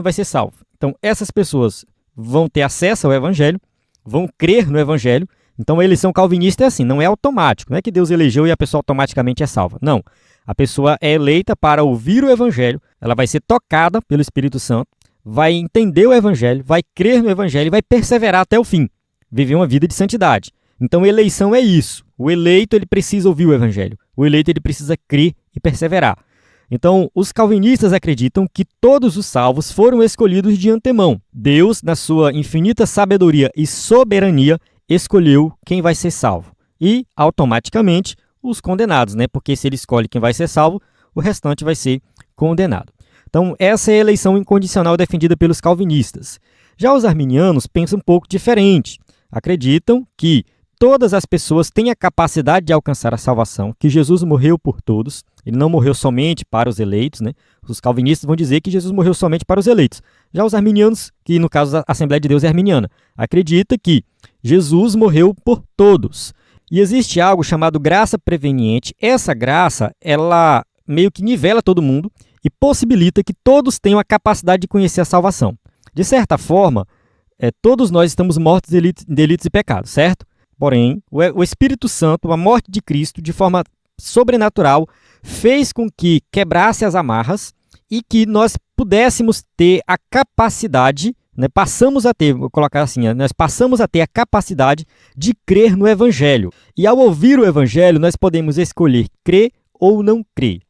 vai ser salvo. Então essas pessoas vão ter acesso ao Evangelho, vão crer no Evangelho. Então a eleição calvinista é assim, não é automático, não é que Deus elegeu e a pessoa automaticamente é salva. Não, a pessoa é eleita para ouvir o Evangelho, ela vai ser tocada pelo Espírito Santo, vai entender o Evangelho, vai crer no Evangelho e vai perseverar até o fim, viver uma vida de santidade. Então, eleição é isso. O eleito ele precisa ouvir o Evangelho. O eleito ele precisa crer e perseverar. Então, os calvinistas acreditam que todos os salvos foram escolhidos de antemão. Deus, na sua infinita sabedoria e soberania, escolheu quem vai ser salvo. E, automaticamente, os condenados, né? Porque se ele escolhe quem vai ser salvo, o restante vai ser condenado. Então, essa é a eleição incondicional defendida pelos calvinistas. Já os arminianos pensam um pouco diferente. Acreditam que todas as pessoas têm a capacidade de alcançar a salvação, que Jesus morreu por todos. Ele não morreu somente para os eleitos, né? Os calvinistas vão dizer que Jesus morreu somente para os eleitos. Já os arminianos, que no caso a Assembleia de Deus é arminiana, acredita que Jesus morreu por todos. E existe algo chamado graça preveniente. Essa graça, ela meio que nivela todo mundo e possibilita que todos tenham a capacidade de conhecer a salvação. De certa forma, todos nós estamos mortos de delitos e pecados, certo? Porém, o Espírito Santo, a morte de Cristo, de forma sobrenatural, fez com que quebrasse as amarras e que nós pudéssemos ter a capacidade, né, vou colocar assim, nós passamos a ter a capacidade de crer no Evangelho. E ao ouvir o Evangelho, nós podemos escolher crer ou não crer.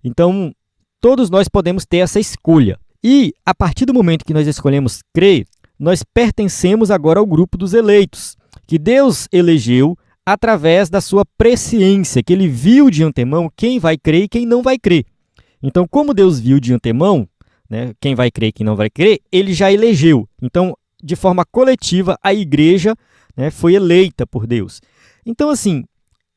Então, todos nós podemos ter essa escolha. E, a partir do momento que nós escolhemos crer, nós pertencemos agora ao grupo dos eleitos, que Deus elegeu através da sua presciência, que ele viu de antemão quem vai crer e quem não vai crer. Então, como Deus viu de antemão, né, quem vai crer e quem não vai crer, ele já elegeu. Então, de forma coletiva, a igreja, né, foi eleita por Deus. Então, assim,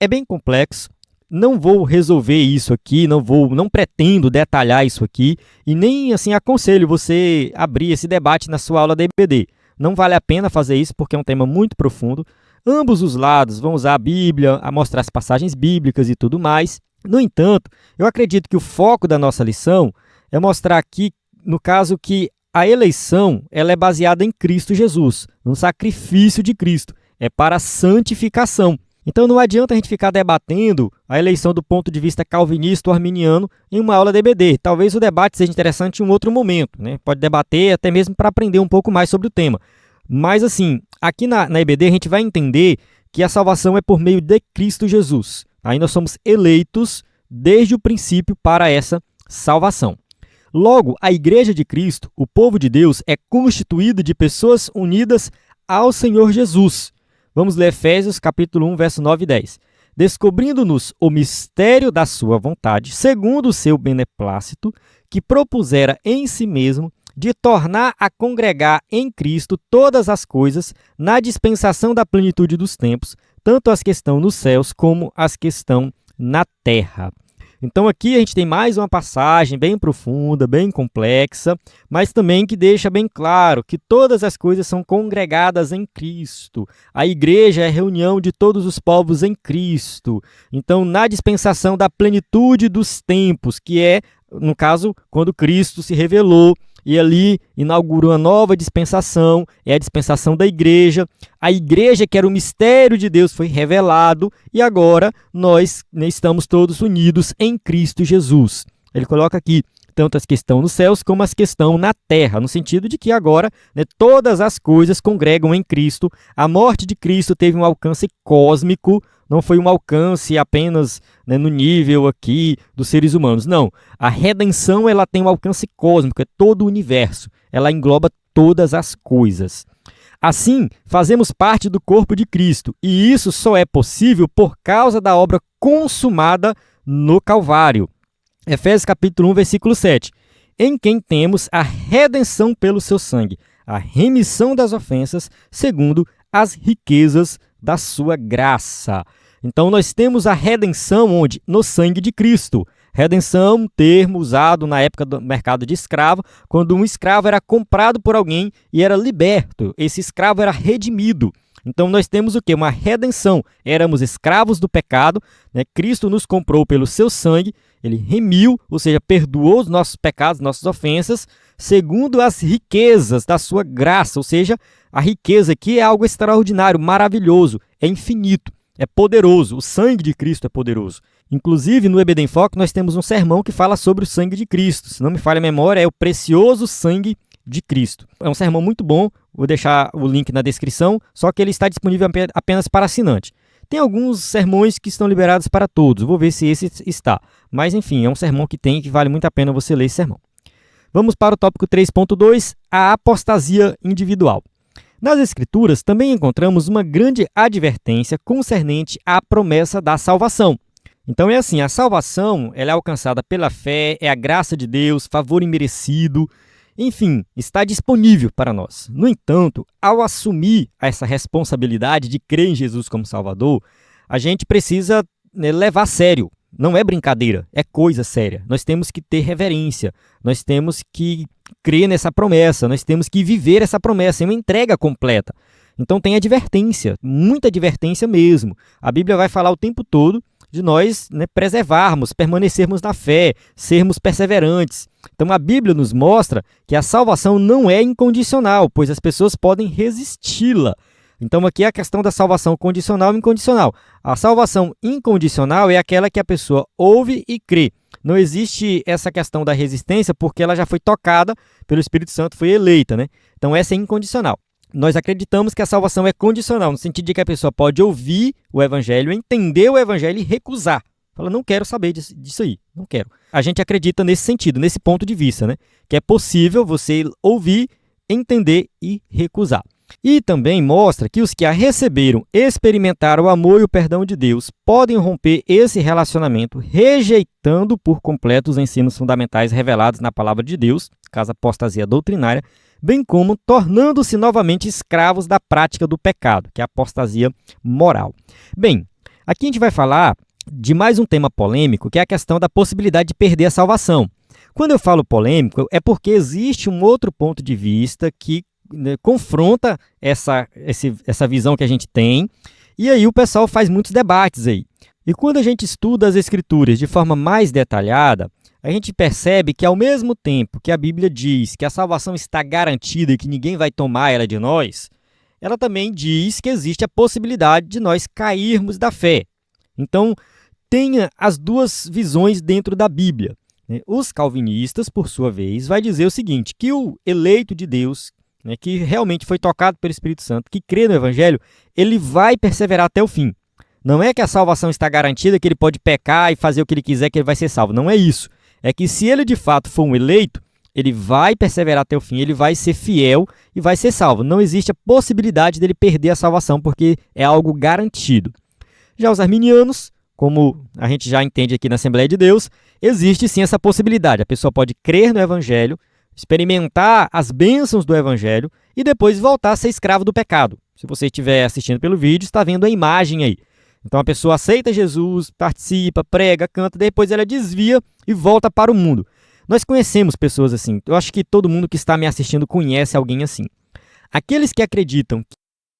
é bem complexo. Não vou resolver isso aqui, não pretendo detalhar isso aqui e nem assim aconselho você abrir esse debate na sua aula da EBD. Não vale a pena fazer isso porque é um tema muito profundo. Ambos os lados vão usar a Bíblia, a mostrar as passagens bíblicas e tudo mais. No entanto, eu acredito que o foco da nossa lição é mostrar aqui, no caso, que a eleição ela é baseada em Cristo Jesus, no sacrifício de Cristo. É para a santificação. Então não adianta a gente ficar debatendo a eleição do ponto de vista calvinista ou arminiano em uma aula de EBD. Talvez o debate seja interessante em um outro momento, né? Pode debater até mesmo para aprender um pouco mais sobre o tema. Mas assim, aqui na EBD a gente vai entender que a salvação é por meio de Cristo Jesus. Aí nós somos eleitos desde o princípio para essa salvação. Logo, a Igreja de Cristo, o povo de Deus, é constituída de pessoas unidas ao Senhor Jesus. Vamos ler Efésios capítulo 1, verso 9 e 10. Descobrindo-nos o mistério da sua vontade, segundo o seu beneplácito, que propusera em si mesmo de tornar a congregar em Cristo todas as coisas na dispensação da plenitude dos tempos, tanto as que estão nos céus como as que estão na terra. Então aqui a gente tem mais uma passagem bem profunda, bem complexa, mas também que deixa bem claro que todas as coisas são congregadas em Cristo. A igreja é a reunião de todos os povos em Cristo. Então, na dispensação da plenitude dos tempos, que é, no caso, quando Cristo se revelou, e ali inaugurou a nova dispensação, é a dispensação da igreja. A igreja, que era o mistério de Deus, foi revelado e agora nós estamos todos unidos em Cristo Jesus. Ele coloca aqui tanto as que estão nos céus como as que estão na terra, no sentido de que agora todas as coisas congregam em Cristo. A morte de Cristo teve um alcance cósmico, não foi um alcance apenas no nível aqui dos seres humanos. Não, a redenção ela tem um alcance cósmico, é todo o universo. Ela engloba todas as coisas. Assim, fazemos parte do corpo de Cristo, e isso só é possível por causa da obra consumada no Calvário. Efésios capítulo 1, versículo 7. Em quem temos a redenção pelo seu sangue, a remissão das ofensas, segundo as riquezas da sua graça. Então, nós temos a redenção onde? No sangue de Cristo. Redenção, um termo usado na época do mercado de escravo, quando um escravo era comprado por alguém e era liberto. Esse escravo era redimido. Então, nós temos o quê? Uma redenção. Éramos escravos do pecado, Cristo nos comprou pelo seu sangue, ele remiu, ou seja, perdoou os nossos pecados, nossas ofensas, segundo as riquezas da sua graça, ou seja, a riqueza aqui é algo extraordinário, maravilhoso, é infinito, é poderoso, o sangue de Cristo é poderoso. Inclusive, no EBD em Foco, nós temos um sermão que fala sobre o sangue de Cristo. Se não me falha a memória, é o precioso sangue de Cristo. É um sermão muito bom, vou deixar o link na descrição, só que ele está disponível apenas para assinante. Tem alguns sermões que estão liberados para todos, vou ver se esse está. Mas, enfim, é um sermão que vale muito a pena você ler esse sermão. Vamos para o tópico 3.2, a apostasia individual. Nas Escrituras, também encontramos uma grande advertência concernente à promessa da salvação. Então é assim, a salvação ela é alcançada pela fé, é a graça de Deus, favor imerecido, enfim, está disponível para nós. No entanto, ao assumir essa responsabilidade de crer em Jesus como Salvador, a gente precisa levar a sério. Não é brincadeira, é coisa séria. Nós temos que ter reverência, nós temos que crer nessa promessa, nós temos que viver essa promessa, é uma entrega completa. Então tem advertência, muita advertência mesmo. A Bíblia vai falar o tempo todo de nós preservarmos, permanecermos na fé, sermos perseverantes. Então a Bíblia nos mostra que a salvação não é incondicional, pois as pessoas podem resisti-la. Então aqui é a questão da salvação condicional e incondicional. A salvação incondicional é aquela que a pessoa ouve e crê. Não existe essa questão da resistência porque ela já foi tocada pelo Espírito Santo, foi eleita, Então essa é incondicional. Nós acreditamos que a salvação é condicional, no sentido de que a pessoa pode ouvir o evangelho, entender o evangelho e recusar. Fala, não quero saber disso aí, não quero. A gente acredita nesse sentido, nesse ponto de vista, que é possível você ouvir, entender e recusar. E também mostra que os que a receberam, experimentaram o amor e o perdão de Deus, podem romper esse relacionamento rejeitando por completo os ensinos fundamentais revelados na palavra de Deus, caso apostasia doutrinária, bem como tornando-se novamente escravos da prática do pecado, que é a apostasia moral. Bem, aqui a gente vai falar de mais um tema polêmico, que é a questão da possibilidade de perder a salvação. Quando eu falo polêmico, é porque existe um outro ponto de vista que confronta essa visão que a gente tem, e aí o pessoal faz muitos debates aí. E quando a gente estuda as Escrituras de forma mais detalhada, a gente percebe que ao mesmo tempo que a Bíblia diz que a salvação está garantida e que ninguém vai tomar ela de nós, ela também diz que existe a possibilidade de nós cairmos da fé. Então, tenha as duas visões dentro da Bíblia. Os calvinistas, por sua vez, vai dizer o seguinte, que o eleito de Deus, que realmente foi tocado pelo Espírito Santo, que crê no Evangelho, ele vai perseverar até o fim. Não é que a salvação está garantida, que ele pode pecar e fazer o que ele quiser, que ele vai ser salvo. Não é isso. É que se ele de fato for um eleito, ele vai perseverar até o fim, ele vai ser fiel e vai ser salvo. Não existe a possibilidade dele perder a salvação, porque é algo garantido. Já os arminianos, como a gente já entende aqui na Assembleia de Deus, existe sim essa possibilidade. A pessoa pode crer no Evangelho, experimentar as bênçãos do Evangelho e depois voltar a ser escravo do pecado. Se você estiver assistindo pelo vídeo, está vendo a imagem aí. Então a pessoa aceita Jesus, participa, prega, canta, depois ela desvia e volta para o mundo. Nós conhecemos pessoas assim. Eu acho que todo mundo que está me assistindo conhece alguém assim. Aqueles que acreditam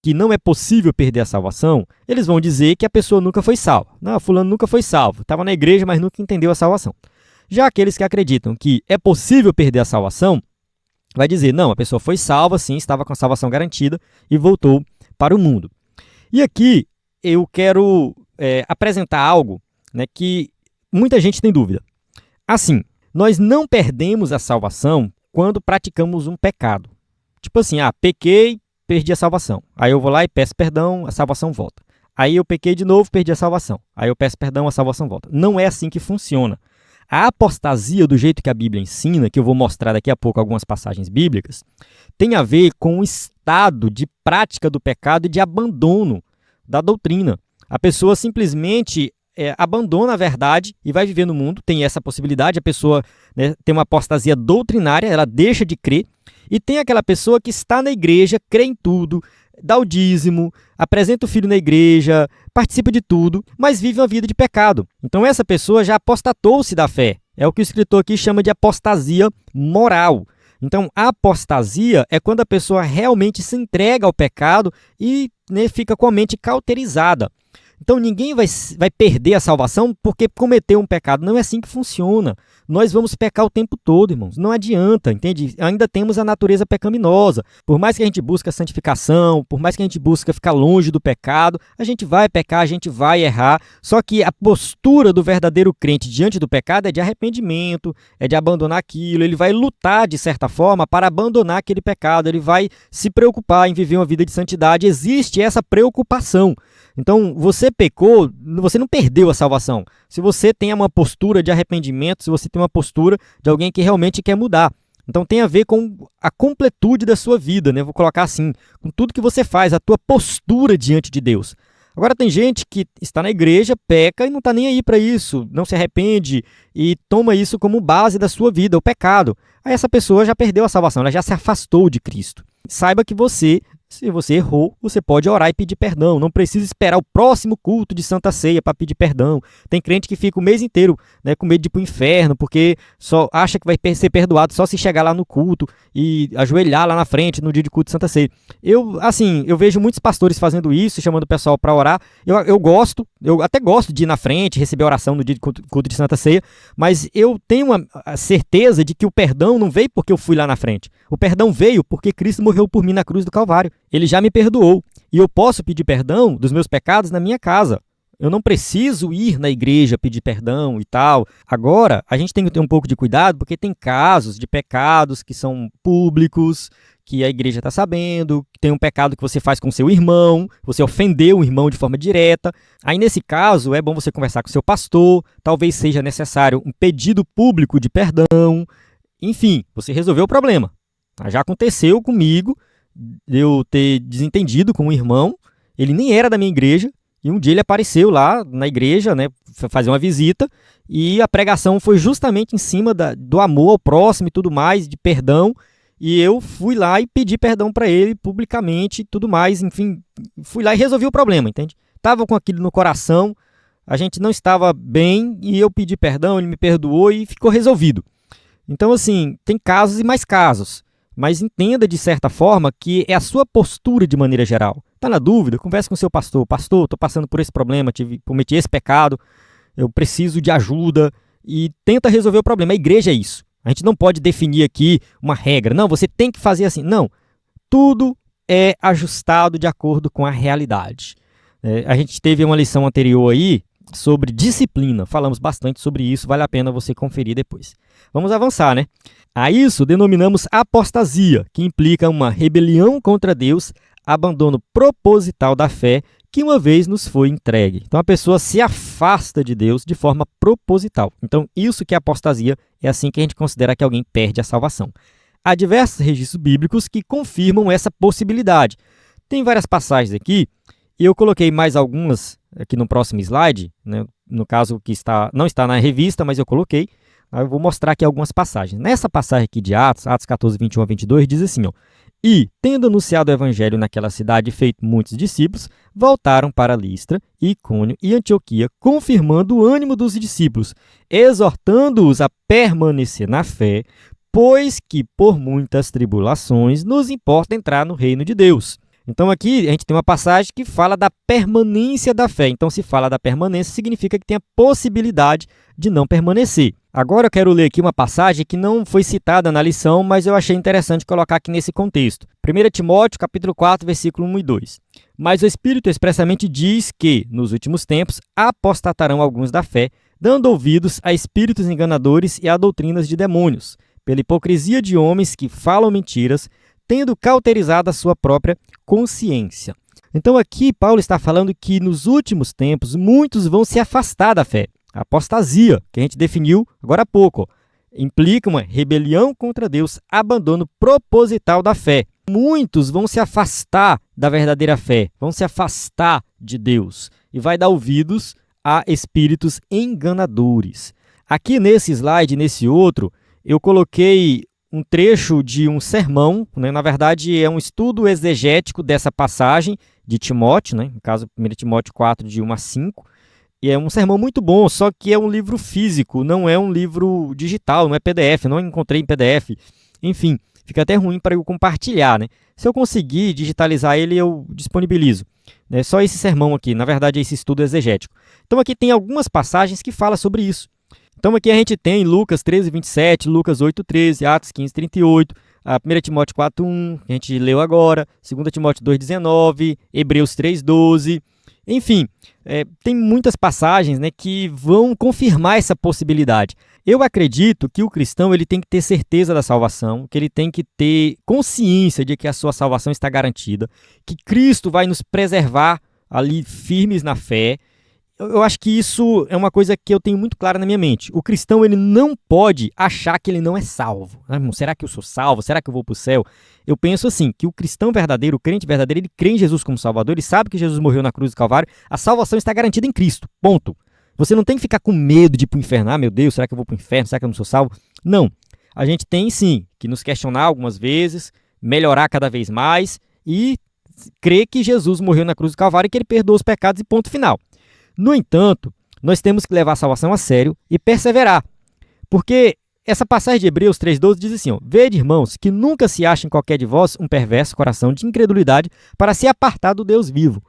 que não é possível perder a salvação, eles vão dizer que a pessoa nunca foi salva. Não, fulano nunca foi salvo. Estava na igreja, mas nunca entendeu a salvação. Já aqueles que acreditam que é possível perder a salvação, vai dizer, não, a pessoa foi salva, sim, estava com a salvação garantida e voltou para o mundo. E aqui eu quero apresentar algo, que muita gente tem dúvida. Assim, nós não perdemos a salvação quando praticamos um pecado. Tipo assim, pequei, perdi a salvação. Aí eu vou lá e peço perdão, a salvação volta. Aí eu pequei de novo, perdi a salvação. Aí eu peço perdão, a salvação volta. Não é assim que funciona. A apostasia, do jeito que a Bíblia ensina, que eu vou mostrar daqui a pouco algumas passagens bíblicas, tem a ver com o estado de prática do pecado e de abandono da doutrina. A pessoa simplesmente abandona a verdade e vai viver no mundo. Tem essa possibilidade, a pessoa tem uma apostasia doutrinária, ela deixa de crer. E tem aquela pessoa que está na igreja, crê em tudo, dá o dízimo, apresenta o filho na igreja, participa de tudo, mas vive uma vida de pecado. Então essa pessoa já apostatou-se da fé. É o que o escritor aqui chama de apostasia moral. Então a apostasia é quando a pessoa realmente se entrega ao pecado e fica com a mente cauterizada. Então ninguém vai perder a salvação porque cometeu um pecado. Não é assim que funciona. Nós vamos pecar o tempo todo, irmãos. Não adianta, entende? Ainda temos a natureza pecaminosa. Por mais que a gente busque a santificação, por mais que a gente busque ficar longe do pecado, a gente vai pecar, a gente vai errar. Só que a postura do verdadeiro crente diante do pecado é de arrependimento, é de abandonar aquilo. Ele vai lutar, de certa forma, para abandonar aquele pecado. Ele vai se preocupar em viver uma vida de santidade. Existe essa preocupação. Então, você pecou, você não perdeu a salvação. Se você tem uma postura de arrependimento, se você tem uma postura de alguém que realmente quer mudar. Então, tem a ver com a completude da sua vida, Vou colocar assim, com tudo que você faz, a tua postura diante de Deus. Agora, tem gente que está na igreja, peca e não está nem aí para isso, não se arrepende e toma isso como base da sua vida, o pecado. Aí essa pessoa já perdeu a salvação, ela já se afastou de Cristo. Saiba que se você errou, você pode orar e pedir perdão. Não precisa esperar o próximo culto de Santa Ceia para pedir perdão. Tem crente que fica o mês inteiro com medo de ir para o inferno, porque só acha que vai ser perdoado só se chegar lá no culto e ajoelhar lá na frente no dia de culto de Santa Ceia. Eu vejo muitos pastores fazendo isso, chamando o pessoal para orar. Eu até gosto de ir na frente, receber oração no dia de culto de Santa Ceia, mas eu tenho a certeza de que o perdão não veio porque eu fui lá na frente. O perdão veio porque Cristo morreu por mim na cruz do Calvário. Ele já me perdoou e eu posso pedir perdão dos meus pecados na minha casa. Eu não preciso ir na igreja pedir perdão e tal. Agora, a gente tem que ter um pouco de cuidado porque tem casos de pecados que são públicos, que a igreja está sabendo, tem um pecado que você faz com seu irmão, você ofendeu o irmão de forma direta. Aí, nesse caso, é bom você conversar com seu pastor, talvez seja necessário um pedido público de perdão. Enfim, você resolveu o problema. Já aconteceu comigo de eu ter desentendido com um irmão, ele nem era da minha igreja, e um dia ele apareceu lá na igreja, fazer uma visita, e a pregação foi justamente em cima do amor ao próximo e tudo mais, de perdão, e eu fui lá e pedi perdão para ele publicamente e tudo mais, enfim, fui lá e resolvi o problema, entende? Estava com aquilo no coração, a gente não estava bem, e eu pedi perdão, ele me perdoou e ficou resolvido. Então, assim, tem casos e mais casos. Mas entenda, de certa forma, que é a sua postura de maneira geral. Está na dúvida? Converse com o seu pastor. Pastor, estou passando por esse problema, cometi esse pecado, eu preciso de ajuda. e tenta resolver o problema. A igreja é isso. A gente não pode definir aqui uma regra. Não, você tem que fazer assim. Não. Tudo é ajustado de acordo com a realidade. A gente teve uma lição anterior aí sobre disciplina. Falamos bastante sobre isso. Vale a pena você conferir depois. Vamos avançar, né? A isso denominamos apostasia, que implica uma rebelião contra Deus, abandono proposital da fé que uma vez nos foi entregue. Então a pessoa se afasta de Deus de forma proposital. Então isso que é apostasia, é assim que a gente considera que alguém perde a salvação. Há diversos registros bíblicos que confirmam essa possibilidade. Tem várias passagens aqui, e eu coloquei mais algumas aqui no próximo slide, né? No caso que não está na revista, mas eu coloquei. Eu vou mostrar aqui algumas passagens. Nessa passagem aqui de Atos 14, 21 a 22, diz assim, ó, e, tendo anunciado o evangelho naquela cidade e feito muitos discípulos, voltaram para Listra, Icônio e Antioquia, confirmando o ânimo dos discípulos, exortando-os a permanecer na fé, pois que por muitas tribulações nos importa entrar no reino de Deus. Então aqui a gente tem uma passagem que fala da permanência da fé. Então se fala da permanência, significa que tem a possibilidade de não permanecer. Agora eu quero ler aqui uma passagem que não foi citada na lição, mas eu achei interessante colocar aqui nesse contexto. 1 Timóteo, capítulo 4, versículo 1 e 2. Mas o Espírito expressamente diz que, nos últimos tempos, apostatarão alguns da fé, dando ouvidos a espíritos enganadores e a doutrinas de demônios, pela hipocrisia de homens que falam mentiras, tendo cauterizado a sua própria consciência. Então aqui Paulo está falando que nos últimos tempos muitos vão se afastar da fé. A apostasia, que a gente definiu agora há pouco, implica uma rebelião contra Deus, abandono proposital da fé. Muitos vão se afastar da verdadeira fé, vão se afastar de Deus e vai dar ouvidos a espíritos enganadores. Aqui nesse slide, nesse outro, eu coloquei um trecho de um sermão, né? Na verdade é um estudo exegético dessa passagem de Timóteo, né? No caso 1 Timóteo 4, de 1 a 5, e é um sermão muito bom, só que é um livro físico, não é um livro digital, não é PDF, não encontrei em PDF, enfim, fica até ruim para eu compartilhar, né? Se eu conseguir digitalizar ele, eu disponibilizo. É só esse sermão aqui, na verdade é esse estudo exegético. Então aqui tem algumas passagens que falam sobre isso. Então aqui a gente tem Lucas 13, 27, Lucas 8, 13, Atos 15, 38, a 1 Timóteo 4, 1, que a gente leu agora, 2 Timóteo 2, 19, Hebreus 3, 12, enfim, tem muitas passagens, né, que vão confirmar essa possibilidade. Eu acredito que o cristão ele tem que ter certeza da salvação, que ele tem que ter consciência de que a sua salvação está garantida, que Cristo vai nos preservar ali firmes na fé. Eu acho que isso é uma coisa que eu tenho muito clara na minha mente. O cristão ele não pode achar que ele não é salvo. Será que eu sou salvo? Será que eu vou para o céu? Eu penso assim, que o cristão verdadeiro, o crente verdadeiro, ele crê em Jesus como Salvador, ele sabe que Jesus morreu na cruz do Calvário, a salvação está garantida em Cristo, ponto. Você não tem que ficar com medo de ir para o inferno. Ah, meu Deus, será que eu vou para o inferno? Será que eu não sou salvo? Não. A gente tem sim que nos questionar algumas vezes, melhorar cada vez mais e crer que Jesus morreu na cruz do Calvário e que ele perdoa os pecados e ponto final. No entanto, nós temos que levar a salvação a sério e perseverar, porque essa passagem de Hebreus 3,12 diz assim, ó, vede, irmãos, que nunca se ache em qualquer de vós um perverso coração de incredulidade para se apartar do Deus vivo.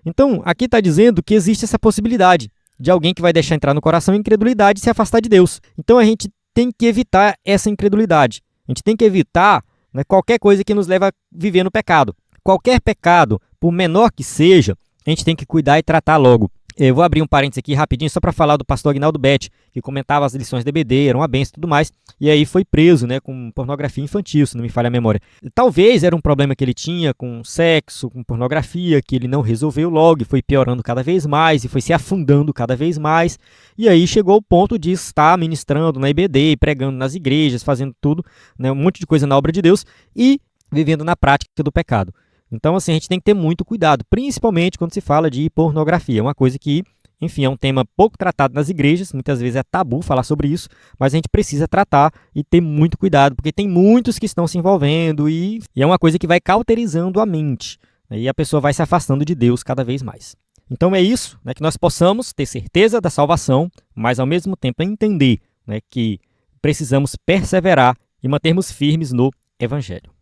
Então, aqui está dizendo que existe essa possibilidade de alguém que vai deixar entrar no coração a incredulidade e se afastar de Deus. Então, a gente tem que evitar essa incredulidade. A gente tem que evitar, né, qualquer coisa que nos leve a viver no pecado. Qualquer pecado, por menor que seja, a gente tem que cuidar e tratar logo. Eu vou abrir um parênteses aqui rapidinho só para falar do pastor Agnaldo Betti, que comentava as lições de EBD, era uma benção e tudo mais, e aí foi preso, né, com pornografia infantil, se não me falha a memória. Talvez era um problema que ele tinha com sexo, com pornografia, que ele não resolveu logo e foi piorando cada vez mais e foi se afundando cada vez mais, e aí chegou ao ponto de estar ministrando na EBD, pregando nas igrejas, fazendo tudo, né, um monte de coisa na obra de Deus e vivendo na prática do pecado. Então, assim, a gente tem que ter muito cuidado, principalmente quando se fala de pornografia. É uma coisa que, enfim, é um tema pouco tratado nas igrejas, muitas vezes é tabu falar sobre isso, mas a gente precisa tratar e ter muito cuidado, porque tem muitos que estão se envolvendo e é uma coisa que vai cauterizando a mente, né, e a pessoa vai se afastando de Deus cada vez mais. Então é isso, né, que nós possamos ter certeza da salvação, mas ao mesmo tempo entender, né, que precisamos perseverar e mantermos firmes no Evangelho.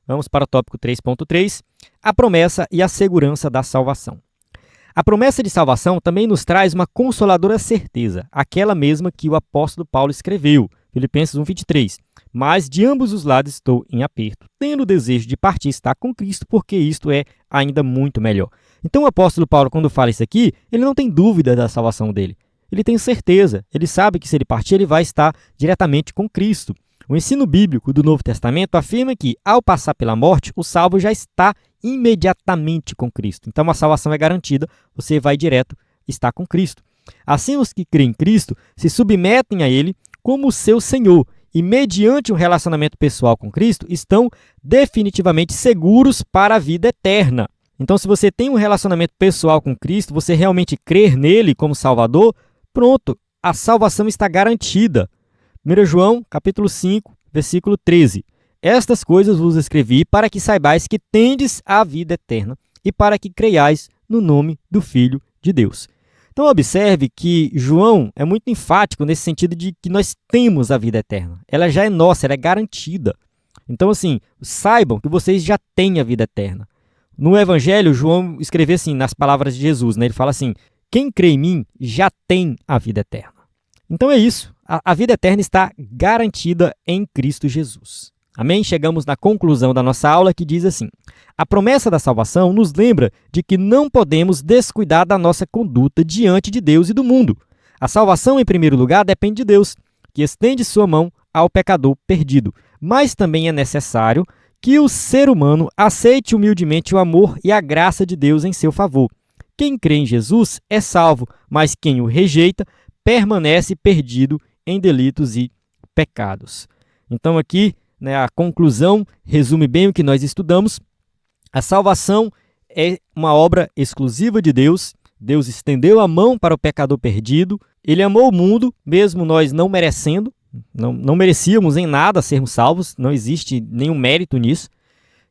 Vamos para o tópico 3.3, a promessa e a segurança da salvação. A promessa de salvação também nos traz uma consoladora certeza, aquela mesma que o apóstolo Paulo escreveu, Filipenses 1:23. Mas de ambos os lados estou em aperto, tendo o desejo de partir e estar com Cristo, porque isto é ainda muito melhor. Então o apóstolo Paulo, quando fala isso aqui, ele não tem dúvida da salvação dele. Ele tem certeza, ele sabe que se ele partir, ele vai estar diretamente com Cristo. O ensino bíblico do Novo Testamento afirma que, ao passar pela morte, o salvo já está imediatamente com Cristo. Então, a salvação é garantida, você vai direto estar com Cristo. Assim, os que creem em Cristo se submetem a Ele como seu Senhor e, mediante um relacionamento pessoal com Cristo, estão definitivamente seguros para a vida eterna. Então, se você tem um relacionamento pessoal com Cristo, você realmente crer nele como Salvador, pronto, a salvação está garantida. 1 João, capítulo 5, versículo 13. Estas coisas vos escrevi para que saibais que tendes a vida eterna e para que creiais no nome do Filho de Deus. Então, observe que João é muito enfático nesse sentido de que nós temos a vida eterna. Ela já é nossa, ela é garantida. Então, assim, saibam que vocês já têm a vida eterna. No Evangelho, João escreve assim, nas palavras de Jesus, né? Ele fala assim, quem crê em mim já tem a vida eterna. Então é isso, a vida eterna está garantida em Cristo Jesus. Amém? Chegamos na conclusão da nossa aula que diz assim, a promessa da salvação nos lembra de que não podemos descuidar da nossa conduta diante de Deus e do mundo. A salvação, em primeiro lugar, depende de Deus, que estende sua mão ao pecador perdido. Mas também é necessário que o ser humano aceite humildemente o amor e a graça de Deus em seu favor. Quem crê em Jesus é salvo, mas quem o rejeita permanece perdido em delitos e pecados. Então aqui, né, a conclusão resume bem o que nós estudamos. A salvação é uma obra exclusiva de Deus. Deus estendeu a mão para o pecador perdido. Ele amou o mundo, mesmo nós não merecendo. Não merecíamos em nada sermos salvos. Não existe nenhum mérito nisso.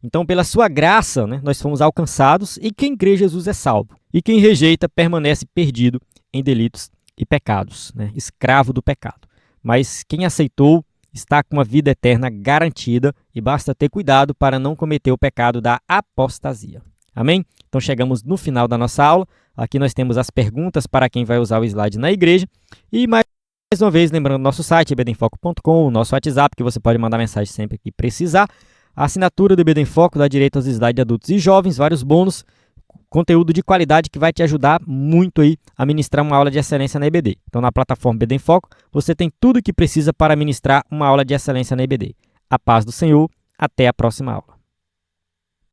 Então, pela sua graça, né, nós fomos alcançados. E quem crê em Jesus é salvo. E quem rejeita permanece perdido em delitos e pecados, né? Escravo do pecado. Mas quem aceitou está com a vida eterna garantida e basta ter cuidado para não cometer o pecado da apostasia. Amém? Então chegamos no final da nossa aula. Aqui nós temos as perguntas para quem vai usar o slide na igreja. E mais uma vez, lembrando nosso site, ebedenfoco.com, o nosso WhatsApp, que você pode mandar mensagem sempre que precisar. A assinatura do EBD em Foco dá direito aos slides de adultos e jovens, vários bônus, conteúdo de qualidade que vai te ajudar muito aí a ministrar uma aula de excelência na EBD. Então, na plataforma EBD em Foco, você tem tudo o que precisa para ministrar uma aula de excelência na EBD. A paz do Senhor, até a próxima aula.